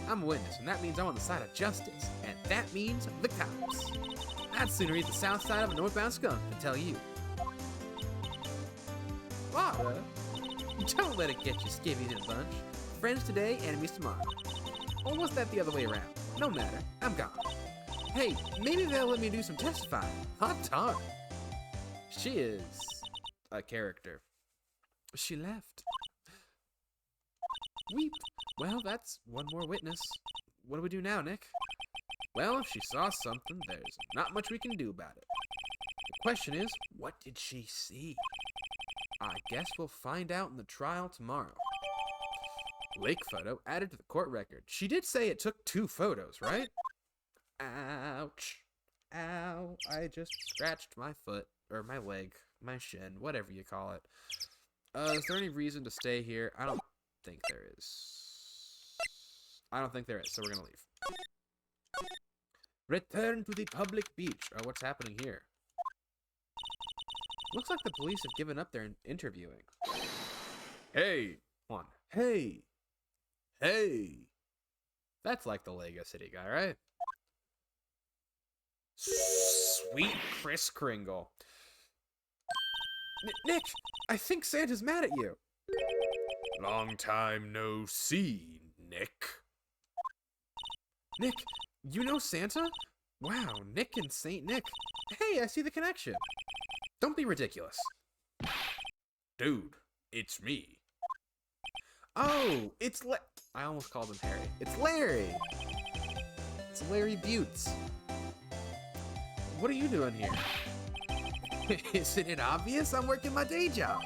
I'm a witness, and that means I'm on the side of justice, and that means the cops. I'd sooner eat the south side of a northbound skunk than tell you. Laura, don't let it get you skivvies in a bunch. Friends today, enemies tomorrow. Or was that the other way around? No matter, I'm gone. Hey, maybe they'll let me do some testifying. Hot darn. She is a character. She left. Weep. Well, that's one more witness. What do we do now, Nick? Well, if she saw something, there's not much we can do about it. The question is, what did she see? I guess we'll find out in the trial tomorrow. Lake photo added to the court record. She did say it took 2 photos, right? Ouch. Ow. I just scratched my foot, or my leg, my shin, whatever you call it. Is there any reason to stay here? I don't think there is. I don't think there is, so we're gonna leave. Return to the public beach. Oh, what's happening here? Looks like the police have given up their interviewing. Hey! One. Hey! Hey! That's like the Lego City guy, right? Sweet Kris Kringle. Nick, I think Santa's mad at you. Long time no see, Nick. Nick, you know Santa? Wow, Nick and Saint Nick. Hey, I see the connection. Don't be ridiculous. Dude, it's me. Oh, it's I almost called him Harry. It's Larry. It's Larry Butts. What are you doing here? Isn't it obvious? I'm working my day job.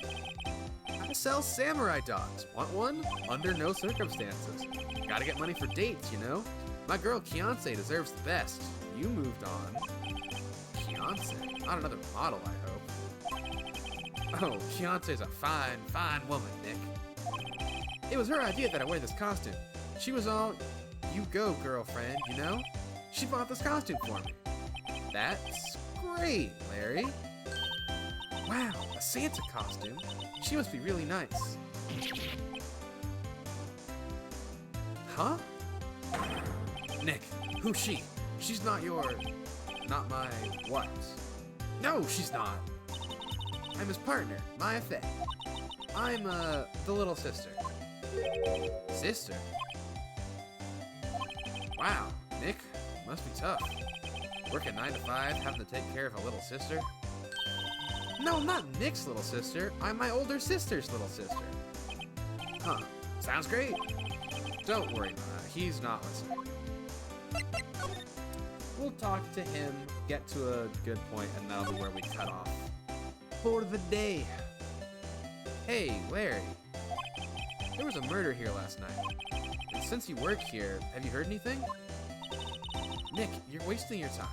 I sell samurai dogs. Want one? Under no circumstances. Gotta get money for dates, you know? My girl Kianse deserves the best. You moved on. Kianse? Not another model, I hope. Oh, Kianse's a fine, fine woman, Nick. It was her idea that I wear this costume. She was all, you go, girlfriend, you know? She bought this costume for me. That's great, Larry. Wow, a Santa costume? She must be really nice. Huh? Nick, who's she? She's not not my what? No, she's not. I'm his partner, Maya Fey. I'm, the little sister. Sister? Wow, Nick, must be tough. Working 9 to 5, having to take care of a little sister? No, not Nick's little sister. I'm my older sister's little sister. Huh. Sounds great. Don't worry, Maya. He's not listening. We'll talk to him, get to a good point, and that'll be where we cut off for the day. Hey, Larry. There was a murder here last night. And since you work here, have you heard anything? Nick, you're wasting your time.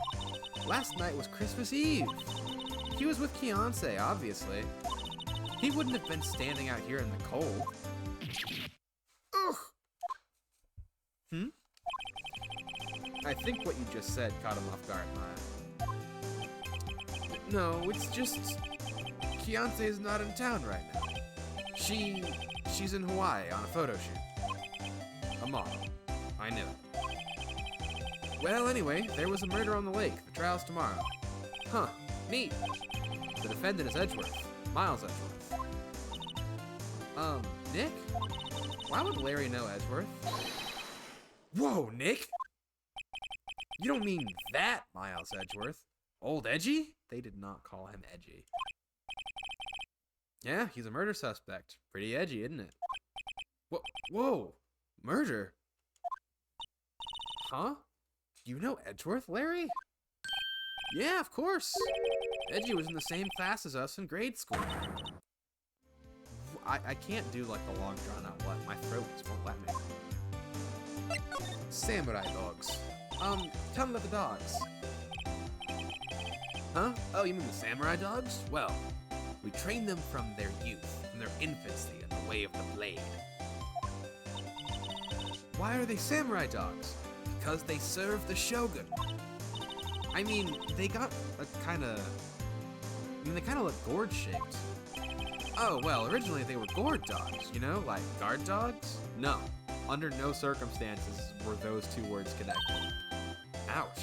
Last night was Christmas Eve. He was with Kianse, obviously. He wouldn't have been standing out here in the cold. Ugh. Hmm? I think what you just said caught him off guard, Maya. No, it's just... Kianse is not in town right now. She's in Hawaii on a photo shoot. A model. I knew it. Well, anyway, there was a murder on the lake. The trial's tomorrow. Huh, neat. The defendant is Edgeworth. Miles Edgeworth. Nick? Why would Larry know Edgeworth? Whoa, Nick! You don't mean that Miles Edgeworth? Old Edgy? They did not call him Edgy. Yeah, he's a murder suspect. Pretty edgy, isn't it? Whoa! Murder? Huh? You know Edgeworth, Larry? Yeah, of course. Edgy was in the same class as us in grade school. I can't do like the long drawn out what. My throat just won't let me. Samurai dogs. Tell me about the dogs. Huh? Oh, you mean the samurai dogs? Well, we train them from their youth, from their infancy in the way of the blade. Why are they samurai dogs? Because they serve the shogun. I mean, they got a they kind of look gourd-shaped. Oh, well, originally they were gourd dogs, you know, like guard dogs? No, under no circumstances were those two words connected. Ouch.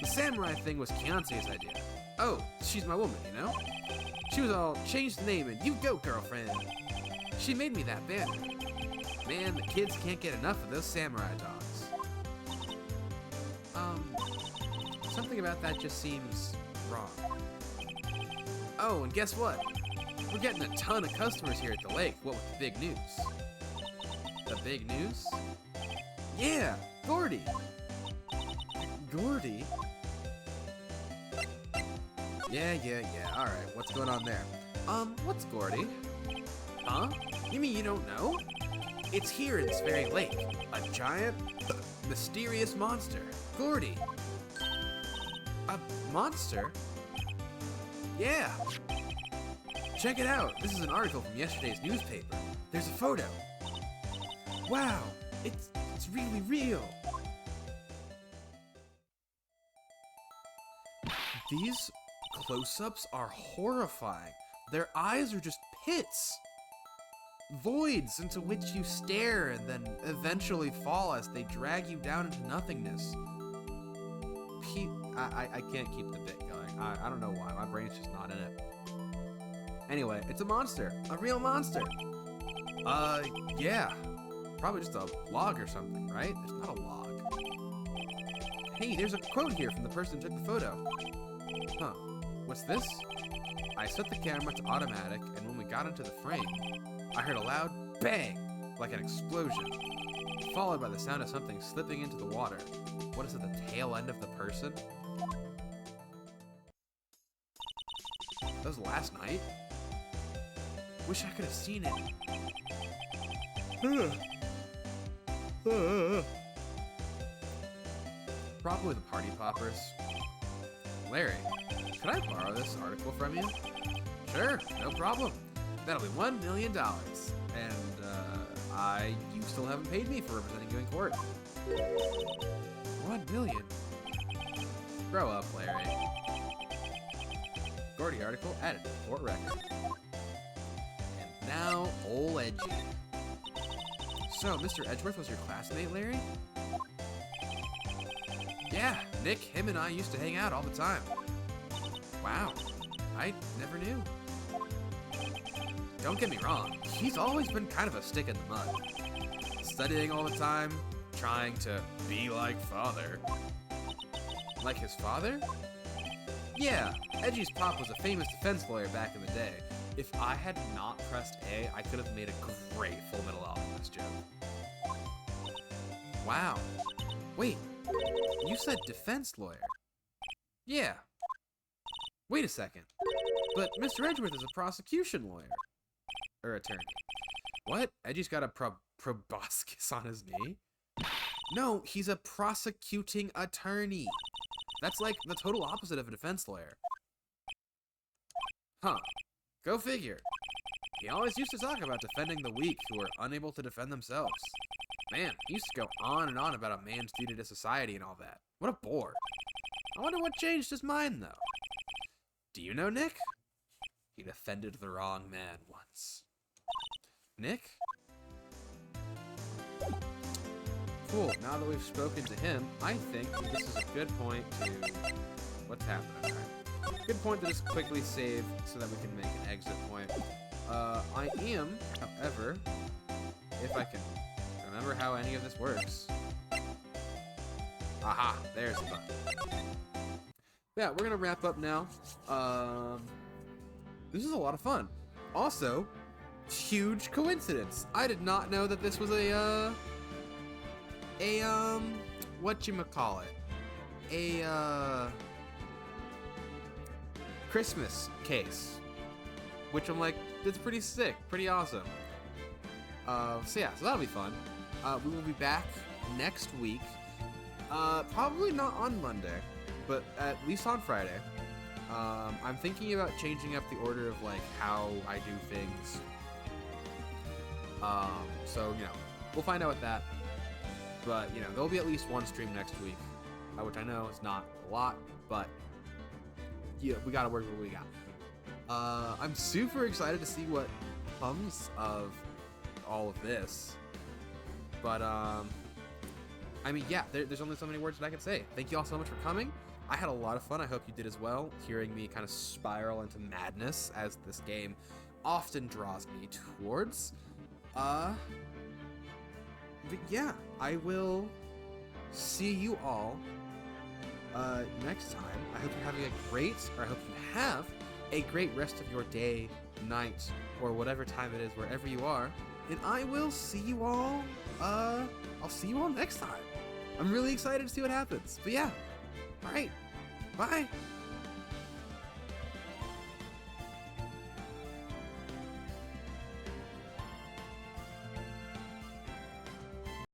The samurai thing was Keontae's idea. Oh, she's my woman, you know? She was all, change the name and you go, girlfriend. She made me that banner. Man, the kids can't get enough of those samurai dogs. Something about that just seems wrong. Oh, and guess what? We're getting a ton of customers here at the lake, what with the big news. The big news? Yeah, Gordy. Gordy? Yeah, alright, what's going on there? What's Gordy? Huh? You mean you don't know? It's here in this very lake. A giant, mysterious monster. Gordy. A monster? Yeah. Check it out. This is an article from yesterday's newspaper. There's a photo. Wow, it's really real. These close-ups are horrifying. Their eyes are just pits. Voids into which you stare and then eventually fall as they drag you down into nothingness. I can't keep the bit going. I don't know why. My brain's just not in it. Anyway, it's a monster. A real monster. Yeah. Probably just a log or something, right? There's not a log. Hey, there's a quote here from the person who took the photo. Huh. What's this? I set the camera to automatic, and when we got into the frame, I heard a loud bang, like an explosion, followed by the sound of something slipping into the water. What is it, the tail end of the person? That was last night? Wish I could have seen it. Probably the party poppers. Larry, could I borrow this article from you? Sure, no problem. That'll be $1 million. And, you still haven't paid me for representing you in court. 1 million? Grow up, Larry. Gordy article added to court record. And now, ol' Edgy. So, Mr. Edgeworth was your classmate, Larry? Yeah, Nick, him and I used to hang out all the time. Wow, I never knew. Don't get me wrong, he's always been kind of a stick in the mud. Studying all the time, trying to be like father. Like his father? Yeah, Edgy's pop was a famous defense lawyer back in the day. If I had not pressed A, I could have made a great Full Metal Alchemist joke. Wow. Wait, you said defense lawyer? Yeah. Wait a second. But Mr. Edgeworth is a prosecution lawyer. Or attorney. What? Edgy's got a proboscis on his knee? No, he's a prosecuting attorney. That's like the total opposite of a defense lawyer. Huh. Go figure. He always used to talk about defending the weak who are unable to defend themselves. Man, he used to go on and on about a man's duty to society and all that. What a bore. I wonder what changed his mind, though. Do you know Nick? He defended the wrong man once. Nick? Cool, now that we've spoken to him, I think this is a good point to What's happening? Alright. Good point to just quickly save so that we can make an exit point. I am, however, if I can remember how any of this works. Aha, there's the button. Yeah, we're gonna wrap up now. This is a lot of fun. Also, huge coincidence. I did not know that this was whatchamacallit? A Christmas case. Which I'm like, it's pretty sick, pretty awesome. So that'll be fun. We will be back next week. Probably not on Monday, but at least on Friday. I'm thinking about changing up the order of like how I do things. So we'll find out with that. But there'll be at least one stream next week, which I know is not a lot, but yeah, we gotta work with what we got. I'm super excited to see what comes of all of this. But I mean, yeah, there's only so many words that I can say. Thank you all so much for coming. I had a lot of fun. I hope you did as well, hearing me kind of spiral into madness as this game often draws me towards. But yeah, I will see you all next time. I hope you're having I hope you have a great rest of your day, night, or whatever time it is, wherever you are. And I will see you all, I'll see you all next time. I'm really excited to see what happens. But yeah, alright, bye.